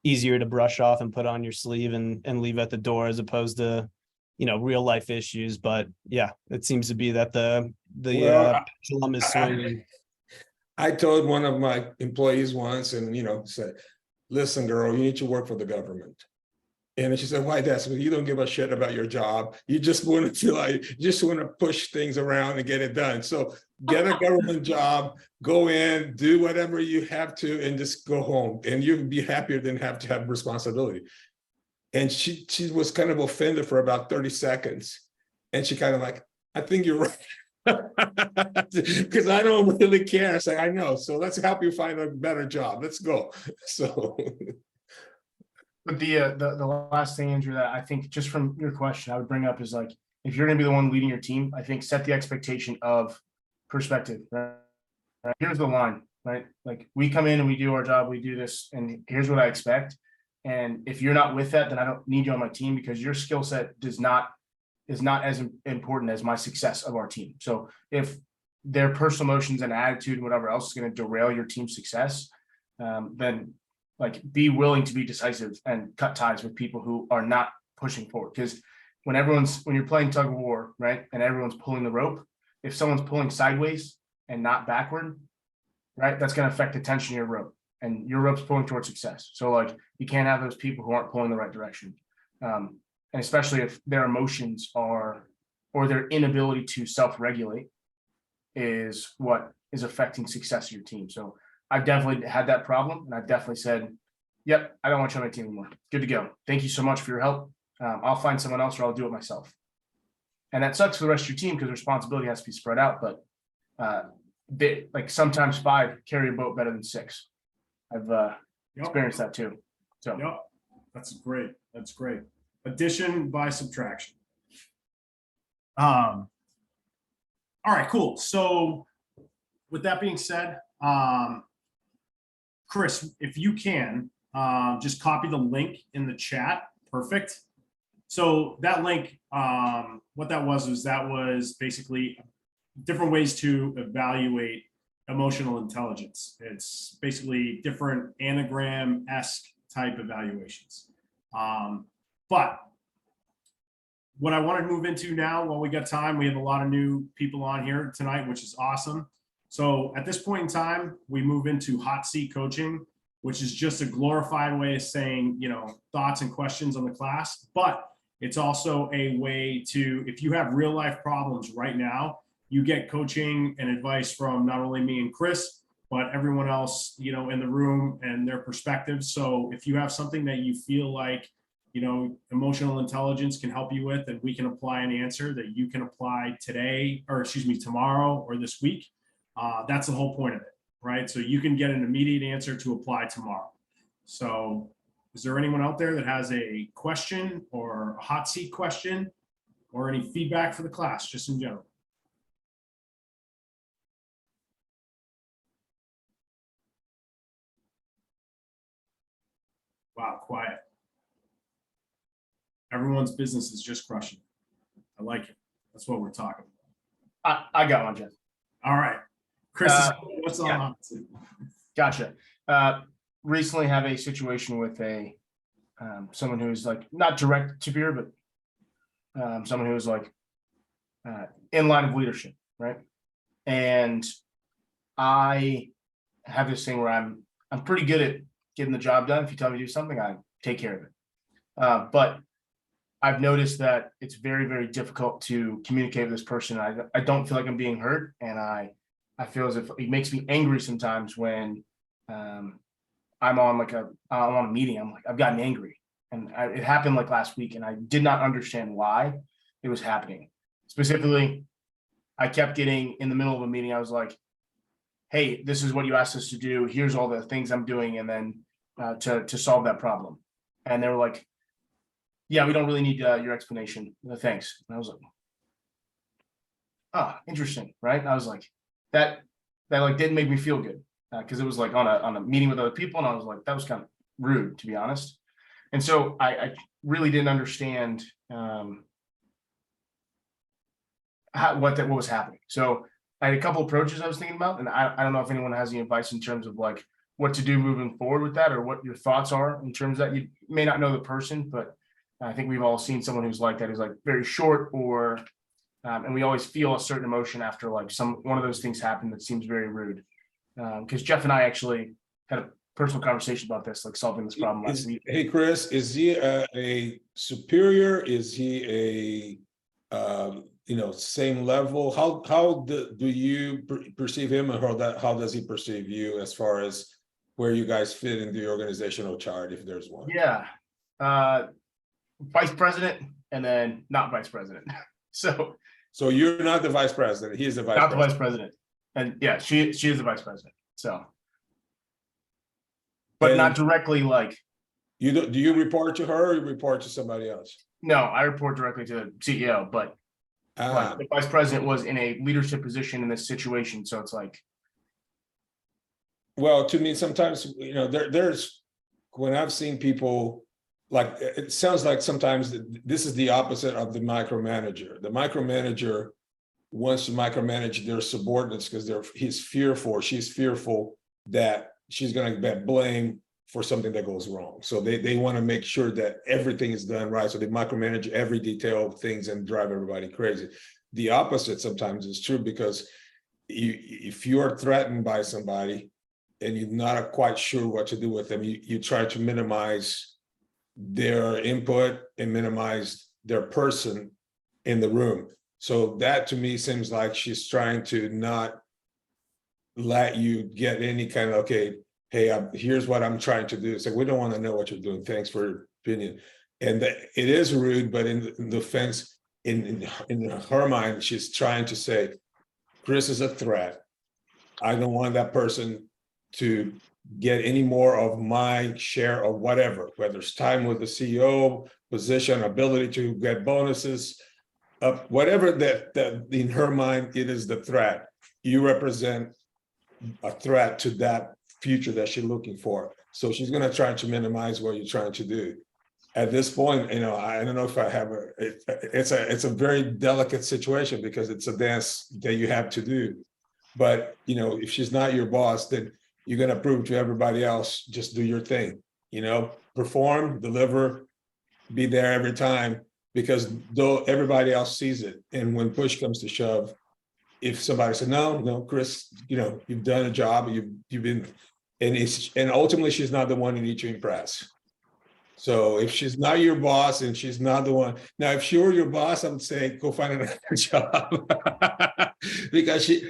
easier to brush off and put on your sleeve and leave at the door, as opposed to, real life issues. But yeah, it seems to be that the Well, pendulum is swinging. I told one of my employees once, and said, "Listen, girl, you need to work for the government." And she said, "Why, that's you don't give a shit about your job. You just want to push things around and get it done. So get a government job, go in, do whatever you have to, and just go home. And you'll be happier than have to have responsibility." And she was kind of offended for about 30 seconds. And she kind of like, "I think you're right." Because I don't really care. I say, "I know. So let's help you find a better job. Let's go." So But the last thing, Andrew, that I think just from your question, I would bring up is like, if you're gonna be the one leading your team, I think set the expectation of perspective, right? Here's the line, right? Like, we come in and we do our job, we do this, and here's what I expect. And if you're not with that, then I don't need you on my team, because your skill set is not as important as my success of our team. So if their personal emotions and attitude and whatever else is going to derail your team's success, then like, be willing to be decisive and cut ties with people who are not pushing forward. Because when you're playing tug of war, right, and everyone's pulling the rope, if someone's pulling sideways and not backward, right, that's going to affect the tension of your rope, and your rope's pulling towards success. So like, you can't have those people who aren't pulling the right direction. And especially if their emotions or their inability to self-regulate is what is affecting success of your team. So I've definitely had that problem, and I've definitely said, "Yep, I don't want you on my team anymore. Good to go. Thank you so much for your help. I'll find someone else, or I'll do it myself." And that sucks for the rest of your team, because responsibility has to be spread out. But like, sometimes 5 carry a boat better than 6. I've experienced that too. So Yep, that's great. That's great. Addition by subtraction. All right, cool. So with that being said, Chris, if you can, just copy the link in the chat. Perfect. So that link, what that was basically different ways to evaluate emotional intelligence. It's basically different anagram-esque type evaluations. But what I want to move into now, while we got time, we have a lot of new people on here tonight, which is awesome. So at this point in time, we move into hot seat coaching, which is just a glorified way of saying, thoughts and questions on the class. But it's also a way to, if you have real life problems right now, you get coaching and advice from not only me and Chris, but everyone else, in the room and their perspectives. So if you have something that you feel like, emotional intelligence can help you with, and we can apply an answer that you can apply today, or tomorrow or this week, that's the whole point of it, right? So you can get an immediate answer to apply tomorrow. So is there anyone out there that has a question or a hot seat question or any feedback for the class, just in general? Wow, quiet. Everyone's business is just crushing. I like it. That's what we're talking about. I got one, Jeff. All right. Chris, what's yeah. on? Gotcha. Recently have a situation with someone who's like not direct superior, but someone who is like in line of leadership, right? And I have this thing where I'm pretty good at getting the job done. If you tell me to do something, I take care of it. But I've noticed that it's very, very difficult to communicate with this person. I don't feel like I'm being heard, and I feel as if it makes me angry sometimes when I'm on a meeting. I'm like, I've gotten angry, and it happened like last week, and I did not understand why it was happening. Specifically, I kept getting in the middle of a meeting. I was like, "Hey, this is what you asked us to do. Here's all the things I'm doing," and then to solve that problem. And they were like, "Yeah, we don't really need your explanation. Thanks." And I was like, "Ah, interesting," right? And I was like, that like didn't make me feel good, because it was like on a meeting with other people, and I was like, that was kind of rude, to be honest. And so I really didn't understand what was happening. So I had a couple approaches I was thinking about, and I don't know if anyone has any advice in terms of like what to do moving forward with that, or what your thoughts are in terms of that. You may not know the person, but I think we've all seen someone who's like that, who's like very short, or and we always feel a certain emotion after like one of those things happen that seems very rude. Because Jeff and I actually had a personal conversation about this, like solving this problem last week. Hey, Chris, is he a superior? Is he a, same level? How do you perceive him, and how does he perceive you as far as where you guys fit in the organizational chart, if there's one? Yeah. Vice president, and then not vice president. So you're not the vice president. He's the vice not the president. vice president. And yeah, she is the vice president. So, but not directly like. Do you report to her, or you report to somebody else? No, I report directly to the CEO, but like, the vice president was in a leadership position in this situation. So it's like, Well, to me, sometimes, there's, when I've seen people, like, it sounds like sometimes this is the opposite of the micromanager. The micromanager wants to micromanage their subordinates because she's fearful that she's going to get blamed for something that goes wrong. So they want to make sure that everything is done right. So they micromanage every detail of things and drive everybody crazy. The opposite sometimes is true, because if you are threatened by somebody and you're not quite sure what to do with them, you try to minimize their input and minimize their person in the room. So that to me seems like she's trying to not let you get any kind of, okay, hey, here's what I'm trying to do. It's like, we don't want to know what you're doing. Thanks for your opinion. And it is rude, but in the offense, in her mind, she's trying to say, Chris is a threat. I don't want that person to get any more of my share of whatever, whether it's time with the CEO, position, ability to get bonuses, whatever that in her mind, it is the threat. You represent a threat to that future that she's looking for. So she's going to try to minimize what you're trying to do. At this point, I don't know if I have it's a very delicate situation, because it's a dance that you have to do. But, if she's not your boss, then you're going to prove to everybody else, just do your thing, perform, deliver, be there every time, because though everybody else sees it. And when push comes to shove, if somebody said, no, Chris, you've done a job, you've been, and ultimately she's not the one you need to impress. So if she's not your boss and she's not the one, now if she were your boss, I would say go find another job. Because she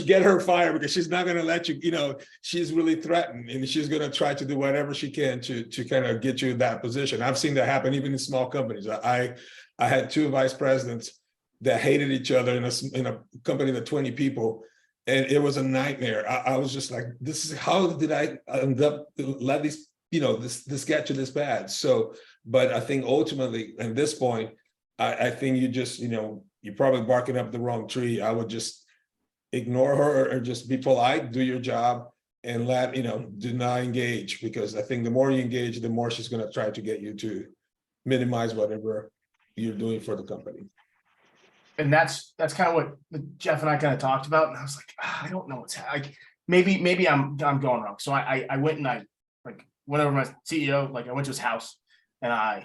get her fired, because she's not going to let you, she's really threatened, and she's going to try to do whatever she can to kind of get you in that position. I've seen that happen even in small companies. I had two vice presidents that hated each other in a company of 20 people, and it was a nightmare. I was just like, how did I end up let these, this get to this bad? So, but I think ultimately at this point, I think you just, you're probably barking up the wrong tree. I would just ignore her, or just be polite, do your job, and do not engage, because I think the more you engage, the more she's going to try to get you to minimize whatever you're doing for the company. and that's kind of what Jeff and I kind of talked about. And I was like, I don't know what's like, maybe I'm going wrong. So I went and I went over my CEO, I went to his house, and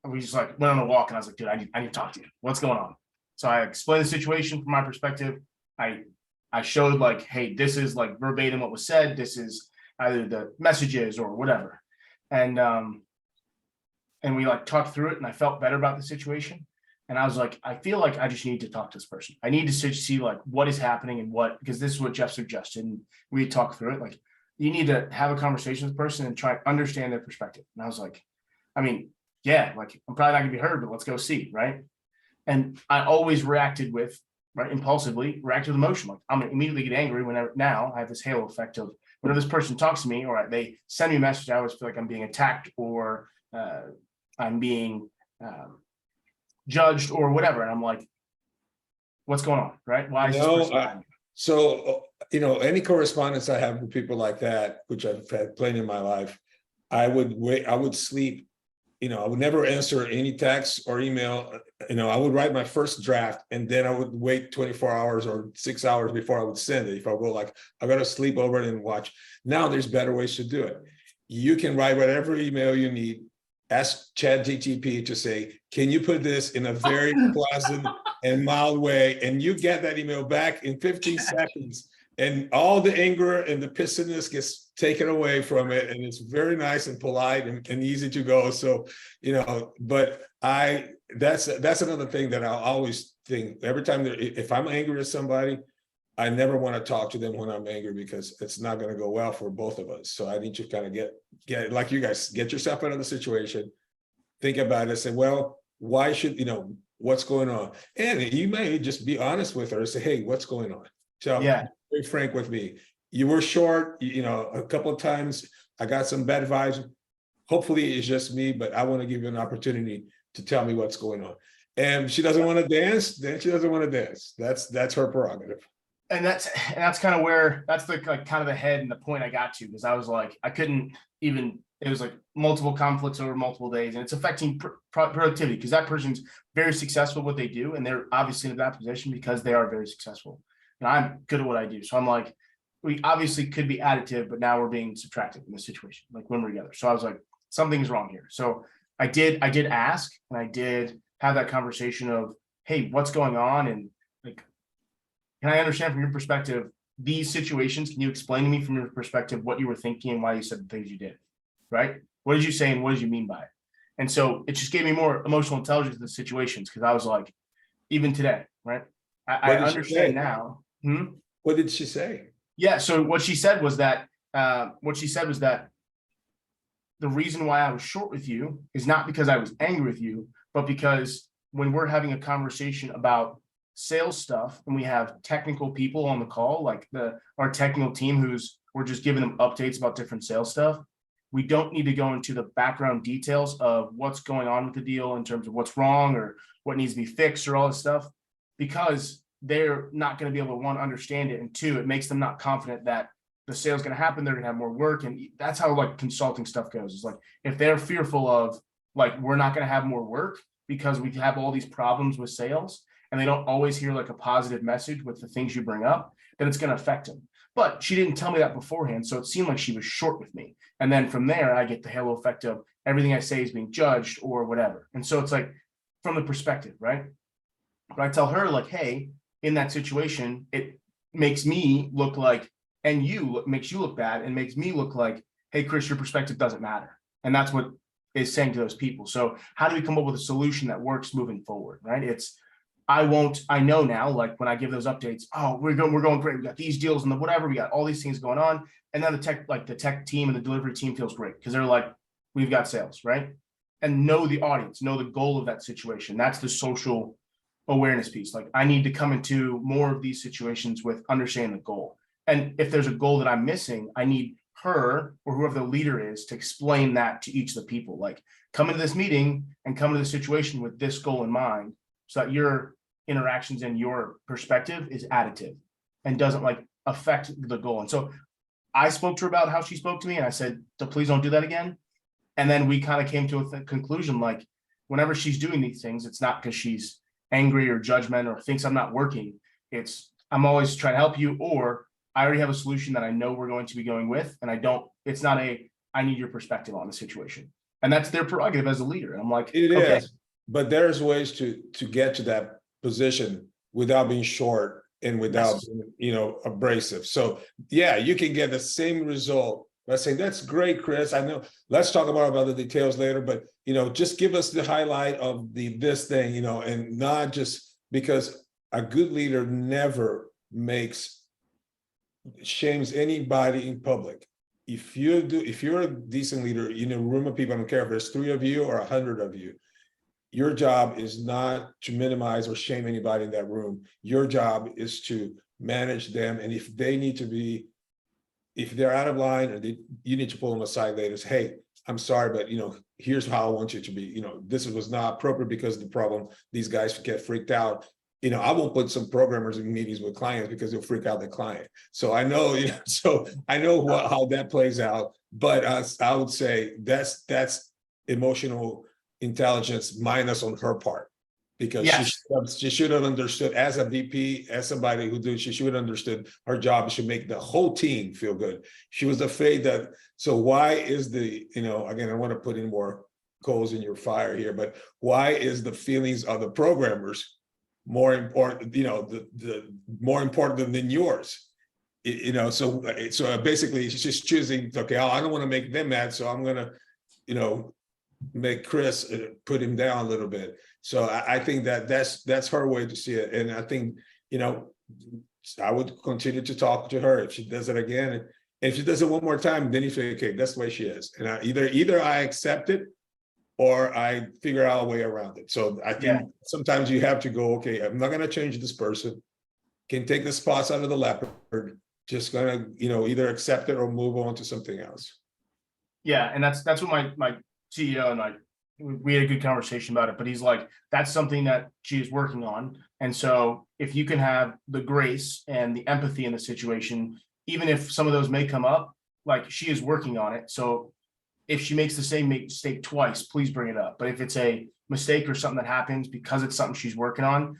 we just went on a walk, and I was like, dude, I need to talk to you. What's going on? So I explained the situation from my perspective. I showed hey, this is verbatim what was said. This is either the messages or whatever. And we talked through it, and I felt better about the situation. And I was like, I feel like I just need to talk to this person. I need to see what is happening and because this is what Jeff suggested. And we talked through it. You need to have a conversation with the person and try to understand their perspective. And I was like, yeah, I'm probably not gonna be heard, but let's go see, right? And I always reacted impulsively, react with emotion. I'm gonna immediately get angry now I have this halo effect of whenever this person talks to me or they send me a message, I always feel like I'm being attacked or I'm being judged or whatever. And I'm like, what's going on, right? Why is this person so, any correspondence I have with people like that, which I've had plenty in my life, I would sleep I would never answer any text or email. I would write my first draft and then I would wait 24 hours or 6 hours before I would send it. If I go like, I got to sleep over it and watch. Now there's better ways to do it. You can write whatever email you need. Ask ChatGPT to say, can you put this in a very pleasant and mild way? And you get that email back in 15 seconds. And all the anger and the pissiness gets taken away from it. And it's very nice and polite and easy to go. So, but that's another thing that I'll always think every time if I'm angry at somebody, I never want to talk to them when I'm angry because it's not going to go well for both of us. So I need to kind of get like you guys, get yourself out of the situation, think about it, say, well, why should, what's going on? And you may just be honest with her and say, hey, what's going on? So Yeah. Very frank with me. You were short, a couple of times. I got some bad vibes. Hopefully it's just me, but I want to give you an opportunity to tell me what's going on. And she doesn't want to dance, then she doesn't want to dance. That's her prerogative. And that's kind of where that's the kind of the head and the point I got to, because I was like, I couldn't even, it was like multiple conflicts over multiple days, and it's affecting productivity because that person's very successful at what they do, and they're obviously in that position because they are very successful, and I'm good at what I do. So I'm like, we obviously could be additive, but now we're being subtractive in this situation, like when we're together. So I was like, something's wrong here. So I did ask, and I did have that conversation of, hey, what's going on, and like, can I understand from your perspective these situations? Can you explain to me from your perspective what you were thinking and why you said the things you did? Right? What did you say and what did you mean by it? And so it just gave me more emotional intelligence in the situations, because I was like, even today, right? I understand now. What did she say? Yeah. So what she said was that the reason why I was short with you is not because I was angry with you, but because when we're having a conversation about sales stuff and we have technical people on the call, like our technical team we're just giving them updates about different sales stuff, we don't need to go into the background details of what's going on with the deal in terms of what's wrong or what needs to be fixed or all this stuff, because they're not going to be able to, one, understand it, and two, it makes them not confident that the sale is going to happen. They're going to have more work. And that's how like consulting stuff goes. It's like, if they're fearful of like, we're not going to have more work because we have all these problems with sales, and they don't always hear like a positive message with the things you bring up, then it's going to affect them. But she didn't tell me that beforehand, so it seemed like she was short with me. And then from there, I get the halo effect of everything I say is being judged or whatever. And so it's like, from the perspective, right? But I tell her like, hey, in that situation, it makes me look like, and makes you look bad, and makes me look like, hey, Chris, your perspective doesn't matter. And that's what is saying to those people. So how do we come up with a solution that works moving forward, right? I know now, like when I give those updates, oh, we're going great. We got these deals and whatever, we got all these things going on. And then the tech team and the delivery team feels great because they're like, we've got sales, right? And know the audience, know the goal of that situation. That's the social awareness piece. Like, I need to come into more of these situations with understanding the goal. And if there's a goal that I'm missing, I need her or whoever the leader is to explain that to each of the people. Like, come into this meeting and come into the situation with this goal in mind, so that your interactions and your perspective is additive and doesn't like affect the goal. And so I spoke to her about how she spoke to me, and I said, so please don't do that again. And then we kind of came to a conclusion, like, whenever she's doing these things, it's not because she's angry or judgmental or thinks I'm not working. I'm always trying to help you, or I already have a solution that I know we're going to be going with. And it's not I need your perspective on the situation. And that's their prerogative as a leader. And I'm like, It okay. is, but there's ways to get to that position without being short and without being, abrasive. So yeah, you can get the same result by saying, that's great, Chris. I know, let's talk about the details later, but just give us the highlight of this thing, and not just, because a good leader never shames anybody in public. If you're a decent leader in a room of people, I don't care if there's 3 of you or 100 of you, your job is not to minimize or shame anybody in that room. Your job is to manage them. And if they're out of line, or you need to pull them aside later, say, hey, I'm sorry, but here's how I want you to be. This was not appropriate because of the problem. These guys get freaked out. I won't put some programmers in meetings with clients because they'll freak out the client. So I know, how that plays out. But I would say that's emotional intelligence minus on her part. Because Yes. she should have understood as a VP, as somebody who did, she should have understood her job should make the whole team feel good. She was afraid that, so why is the, again, I want to put in more coals in your fire here, but why is the feelings of the programmers more important, the more important than yours? So basically she's just choosing, okay, I don't want to make them mad, so I'm gonna, make Chris put him down a little bit. So I think that's her way to see it. And I think, I would continue to talk to her if she does it again. And if she does it one more time, then you say, okay, that's the way she is. And either I accept it or I figure out a way around it. So I think sometimes you have to go, okay, I'm not gonna change this person. Can take the spots out of the leopard, just gonna, either accept it or move on to something else. Yeah, and that's what my CEO and we had a good conversation about it, but he's like, that's something that she is working on. And so if you can have the grace and the empathy in the situation, even if some of those may come up, like she is working on it. So if she makes the same mistake twice, please bring it up. But if it's a mistake or something that happens because it's something she's working on,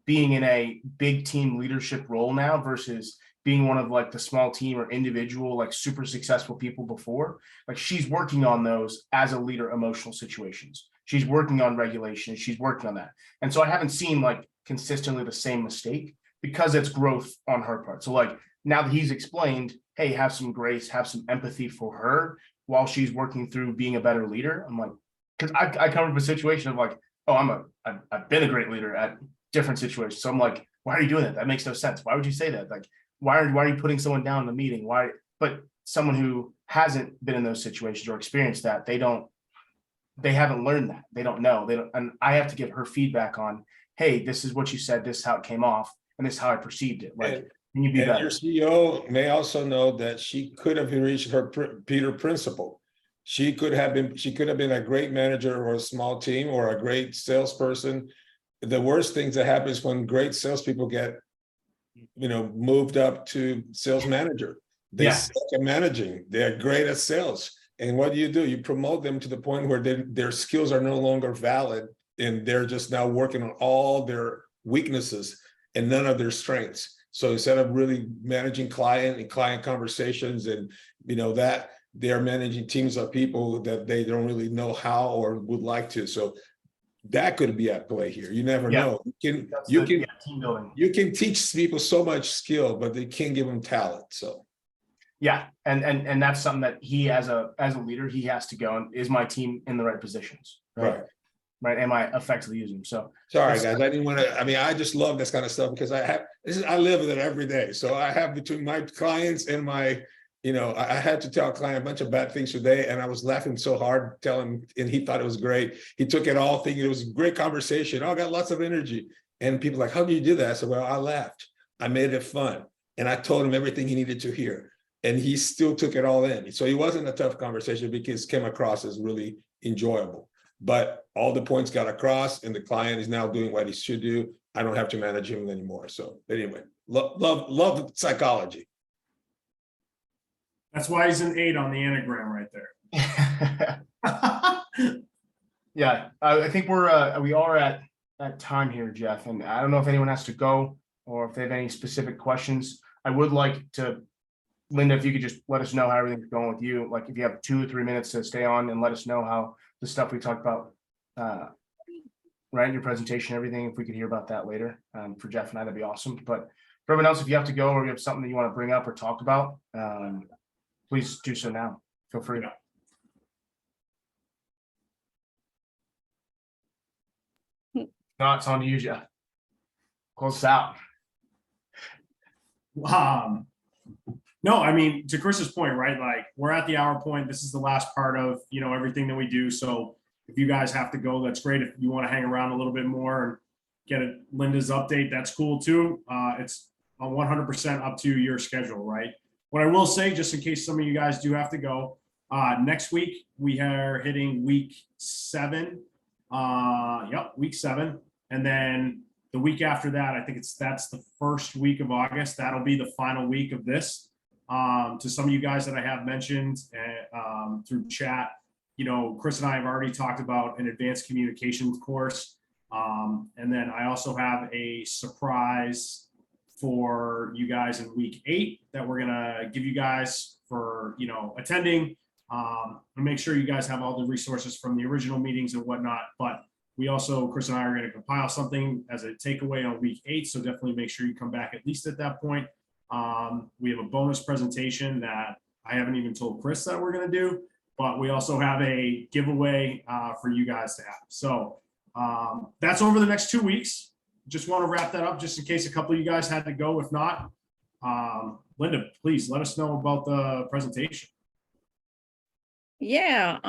being in a big team leadership role now versus being one of like the small team or individual, like super successful people before, like she's working on those as a leader, emotional situations. She's working on regulation. She's working on that. And so I haven't seen like consistently the same mistake because it's growth on her part. So like now that he's explained, hey, have some grace, have some empathy for her while she's working through being a better leader. I'm like, because I come from a situation of like, oh, I've been a great leader at different situations. So I'm like, why are you doing that? That makes no sense. Why would you say that? Like, why are you putting someone down in the meeting? Why? But someone who hasn't been in those situations or experienced that, they haven't learned that. They don't know. And I have to give her feedback on, hey, this is what you said, this is how it came off, and this is how I perceived it. Like, can you be better? Your CEO may also know that she could have reached her Peter principle. She could have been a great manager or a small team or a great salesperson. The worst things that happen is when great salespeople get moved up to sales manager. They suck at managing. They're great at sales. And what do? You promote them to the point where their skills are no longer valid and they're just now working on all their weaknesses and none of their strengths. So instead of really managing client conversations and that, they're managing teams of people that they don't really know how or would like to. So that could be at play here. You never know. You can teach people so much skill, but they can't give them talent. So and that's something that he as a leader, he has to go and is my team in the right positions? Right. Am I effectively using them? So sorry guys, I didn't want to, I just love this kind of stuff because I live with it every day. So I have between my clients and my I had to tell a client a bunch of bad things today and I was laughing so hard telling, and he thought it was great. He took it all thinking it was a great conversation. Oh, I got lots of energy. And people like, how do you do that? I said, well, I laughed. I made it fun. And I told him everything he needed to hear. And he still took it all in. So it wasn't a tough conversation because it came across as really enjoyable. But all the points got across and the client is now doing what he should do. I don't have to manage him anymore. So anyway, love psychology. That's why he's an 8 on the Enneagram right there. Yeah, I think we are at time here, Jeff, and I don't know if anyone has to go or if they have any specific questions. I would like to, Linda, if you could just let us know how everything's going with you. Like if you have 2 or 3 minutes to stay on and let us know how the stuff we talked about, right, your presentation, everything, if we could hear about that later for Jeff and I, that'd be awesome. But for everyone else, if you have to go or you have something that you want to bring up or talk about, please do so now. Feel free. No, it's on to you, Jeff. Close us out. No, I mean, to Chris's point, right? Like we're at the hour point. This is the last part of, everything that we do. So if you guys have to go, that's great. If you want to hang around a little bit more and get Linda's update, that's cool too. It's 100% up to your schedule, right? What I will say, just in case some of you guys do have to go, next week we are hitting week 7. Week 7. And then the week after that, I think that's the first week of August. That'll be the final week of this. To some of you guys that I have mentioned through chat, Chris and I have already talked about an advanced communications course. And then I also have a surprise for you guys in week 8 that we're gonna give you guys for attending. And make sure you guys have all the resources from the original meetings and whatnot. But we also, Chris and I are gonna compile something as a takeaway on week 8. So definitely make sure you come back at least at that point. We have a bonus presentation that I haven't even told Chris that we're gonna do, but we also have a giveaway for you guys to have. So that's over the next 2 weeks. Just want to wrap that up just in case a couple of you guys had to go. If not, Linda, please let us know about the presentation. Yeah,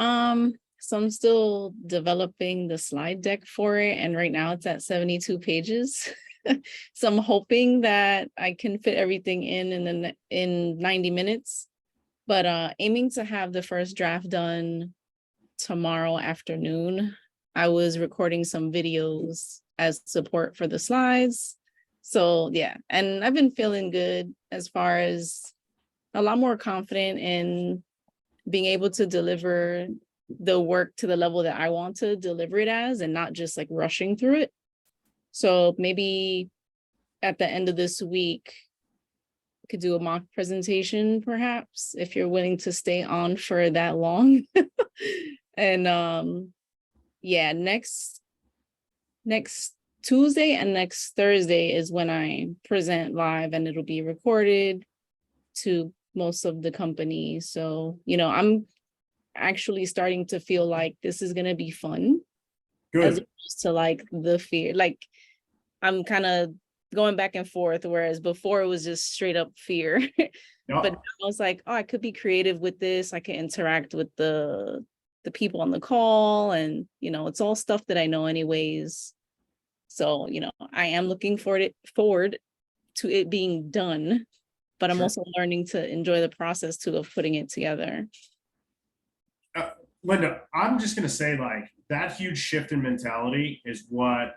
so I'm still developing the slide deck for it, and right now it's at 72 pages. So I'm hoping that I can fit everything in 90 minutes, but aiming to have the first draft done tomorrow afternoon. I was recording some videos as support for the slides. So yeah, and I've been feeling good as far as a lot more confident in being able to deliver the work to the level that I want to deliver it as, and not just like rushing through it. So maybe at the end of this week, I could do a mock presentation, perhaps, if you're willing to stay on for that long. And yeah, next Tuesday and next Thursday is when I present live, and it'll be recorded to most of the company. So, I'm actually starting to feel like this is going to be fun, as Good. opposed to like the fear. Like I'm kind of going back and forth, whereas before it was just straight up fear. Yep. But I was like, oh, I could be creative with this. I can interact with the people on the call, and it's all stuff that I know anyways. So I am looking forward to it being done, but I'm Sure. also learning to enjoy the process too of putting it together. Linda, I'm just gonna say, like, that huge shift in mentality is what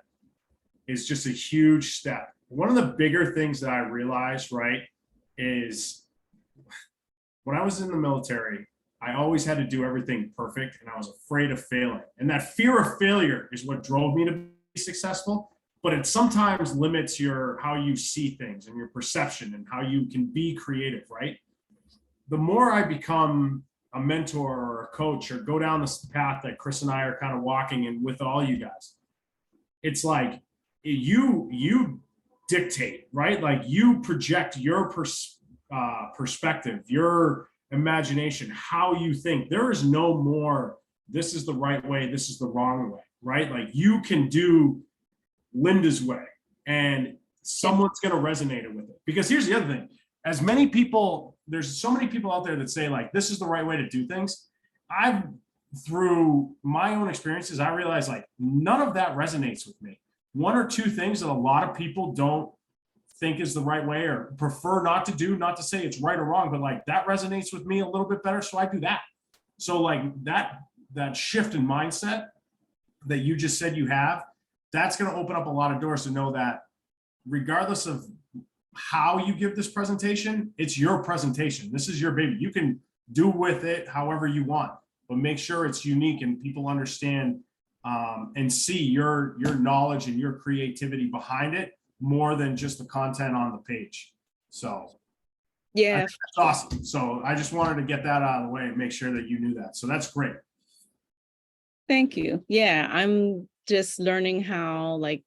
is just a huge step. One of the bigger things that I realized, right, is when I was in the military, I always had to do everything perfect, and I was afraid of failing. And that fear of failure is what drove me to be successful. But it sometimes limits how you see things and your perception and how you can be creative, right? The more I become a mentor or a coach or go down this path that Chris and I are kind of walking in with all you guys, it's like you dictate, right? Like you project your perspective, your imagination, how you think. There is no more, this is the right way, this is the wrong way, right? Like you can do Linda's way, and someone's going to resonate with it. Because here's the other thing, as many people, there's so many people out there that say like, this is the right way to do things. Through my own experiences, I realized like none of that resonates with me. One or two things that a lot of people don't think is the right way or prefer not to do, not to say it's right or wrong, but like that resonates with me a little bit better. So I do that. So like that shift in mindset that you just said you have, that's going to open up a lot of doors to know that regardless of how you give this presentation, it's your presentation. This is your baby. You can do with it however you want, but make sure it's unique and people understand and see your knowledge and your creativity behind it more than just the content on the page. So Yeah, that's awesome. So I just wanted to get that out of the way and make sure that you knew that. So that's great. thank you. Yeah, I'm just learning how like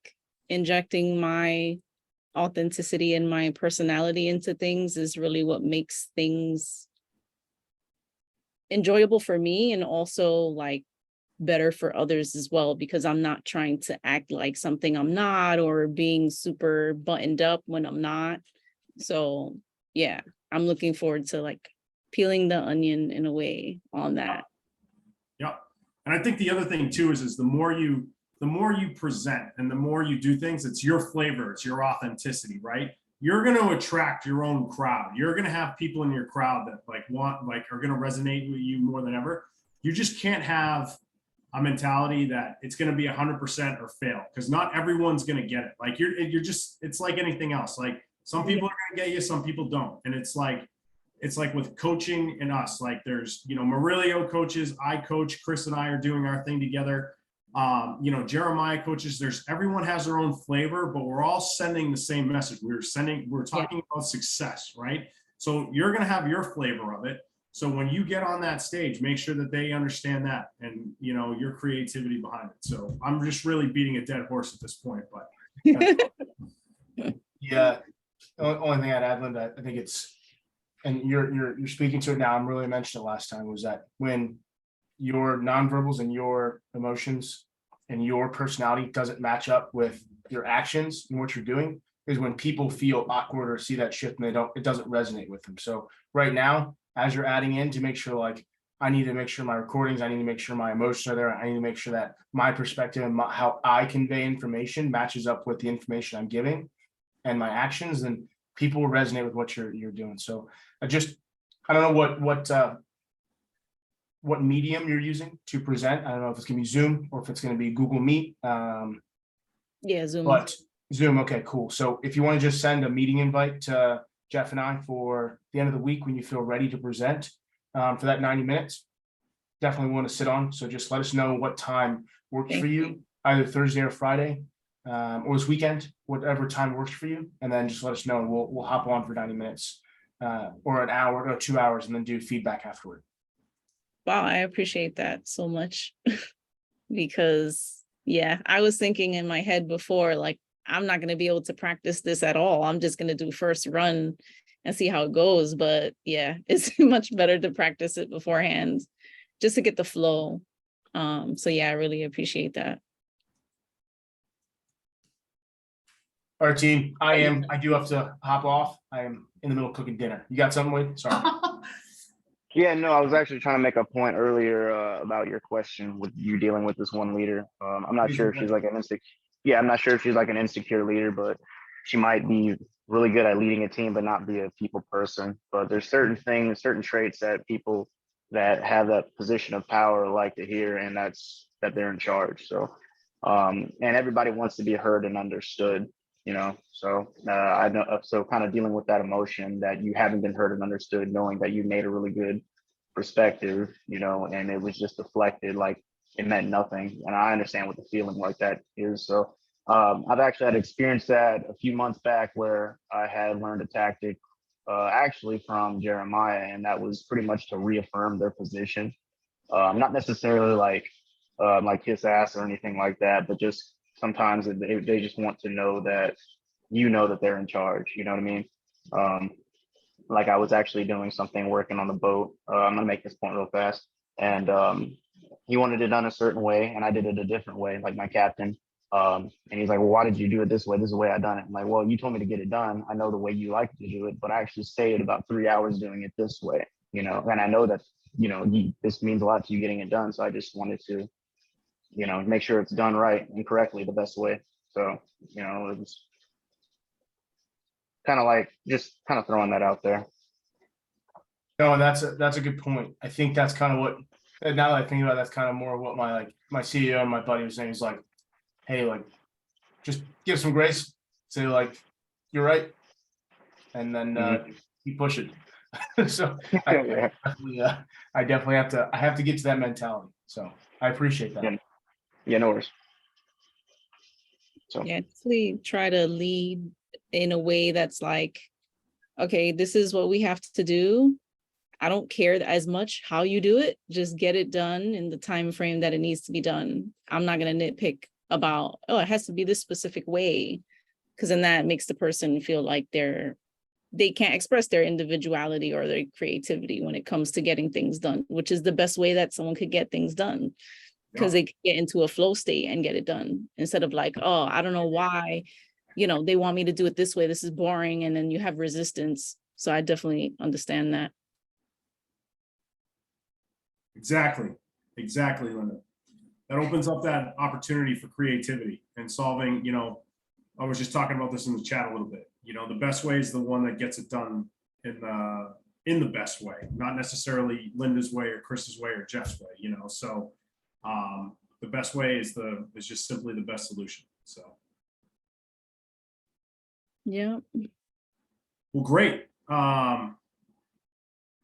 injecting my authenticity and my personality into things is really what makes things enjoyable for me, and also like better for others as well, because I'm not trying to act like something I'm not, or being super buttoned up when I'm not. So yeah, I'm looking forward to like peeling the onion in a way on that. Yeah. And I think the other thing too is the more you present and the more you do things, it's your flavor, it's your authenticity, right? You're going to attract your own crowd. You're going to have people in your crowd that are going to resonate with you more than ever. You just can't have a mentality that it's going to be 100% or fail, because not everyone's going to get it. Like you're just, it's like anything else. Like some people are going to get you, some people don't. And it's like, it's like with coaching and us, like there's, Murillo coaches, I coach, Chris and I are doing our thing together. Jeremiah coaches, everyone has their own flavor, but we're all sending the same message. We're talking about success, right? So you're going to have your flavor of it. So when you get on that stage, make sure that they understand that and, your creativity behind it. So I'm just really beating a dead horse at this point, but. Yeah, only thing I'd add, Linda, I think it's, and you're speaking to it now, I'm really mentioned it last time, was that when your nonverbals and your emotions and your personality doesn't match up with your actions and what you're doing, is when people feel awkward or see that shift and it doesn't resonate with them. So right now, as you're adding in, to make sure, like, I need to make sure my recordings, I need to make sure my emotions are there. I need to make sure that my perspective and how I convey information matches up with the information I'm giving and my actions, and people will resonate with what you're doing. So I don't know what medium you're using to present. I don't know if it's gonna be Zoom or if it's gonna be Google Meet. Yeah, Zoom. But Zoom, okay, cool. So if you want to just send a meeting invite to Jeff and I for the end of the week when you feel ready to present for that 90 minutes, definitely want to sit on. So just let us know what time works for you, either Thursday or Friday, or this weekend, whatever time works for you. And then just let us know and we'll hop on for 90 minutes or an hour or 2 hours and then do feedback afterward. Wow, I appreciate that so much. Because yeah, I was thinking in my head before, like, I'm not going to be able to practice this at all. I'm just going to do first run and see how it goes. But yeah, it's much better to practice it beforehand just to get the flow. So yeah, I really appreciate that. All right, team. I do have to hop off. I am in the middle of cooking dinner. You got something, Wade? Sorry. Yeah, no, I was actually trying to make a point earlier about your question with you dealing with this one leader. I'm not sure if she's like I'm not sure if she's like an insecure leader, but she might be really good at leading a team, but not be a people person. But there's certain things, certain traits that people that have that position of power like to hear, and that's that they're in charge. So, and everybody wants to be heard and understood. So I know, so kind of dealing with that emotion that you haven't been heard and understood, knowing that you made a really good perspective, and it was just deflected, like it meant nothing. And I understand what the feeling like that is. So I've actually had experienced that a few months back where I had learned a tactic actually from Jeremiah, and that was pretty much to reaffirm their position. Not necessarily like kiss ass or anything like that, but just sometimes they just want to know that that they're in charge. You know what I mean? Like I was actually doing something working on the boat. I'm gonna make this point real fast. And he wanted it done a certain way, and I did it a different way, like my captain. And he's like, well, why did you do it this way? This is the way I done it. I'm like, well, you told me to get it done. I know the way you like to do it, but I actually stayed about 3 hours doing it this way, and I know that, this means a lot to you getting it done. So I just wanted to, make sure it's done right and correctly the best way. So, it was kind of like just kind of throwing that out there. No, and that's a good point. I think that's kind of what, and now that I think about it, that's kind of more of what my CEO and my buddy was saying. He's like, hey, like, just give some grace, say like, you're right, and then keep pushing. So Yeah. I definitely have to get to that mentality. So I appreciate that. Yeah, no worries. So Yeah, definitely try to lead in a way that's like, okay, this is what we have to do. I don't care as much how you do it. Just get it done in the time frame that it needs to be done. I'm not going to nitpick about, oh, it has to be this specific way, because then that makes the person feel like they can't express their individuality or their creativity when it comes to getting things done, which is the best way that someone could get things done, because they get into a flow state and get it done, instead of like, oh, I don't know why, they want me to do it this way. This is boring. And then you have resistance. So I definitely understand that. Exactly, Linda. That opens up that opportunity for creativity and solving, I was just talking about this in the chat a little bit. The best way is the one that gets it done in the best way, not necessarily Linda's way or Chris's way or Jeff's way, so the best way is just simply the best solution. So Yeah. well, great.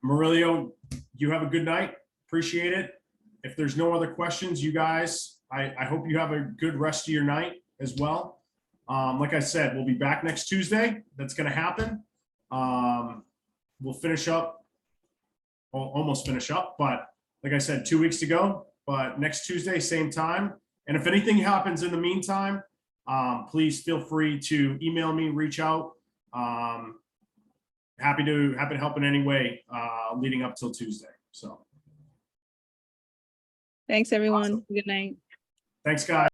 Murillo, you have a good night. Appreciate it. If there's no other questions, you guys, I hope you have a good rest of your night as well. Like I said, we'll be back next Tuesday. That's going to happen. We'll finish up, almost finish up, but like I said, 2 weeks to go, but next Tuesday, same time. And if anything happens in the meantime, please feel free to email me, reach out. Happy to help in any way leading up till Tuesday. So Thanks, everyone. Awesome. Good night. thanks, guys.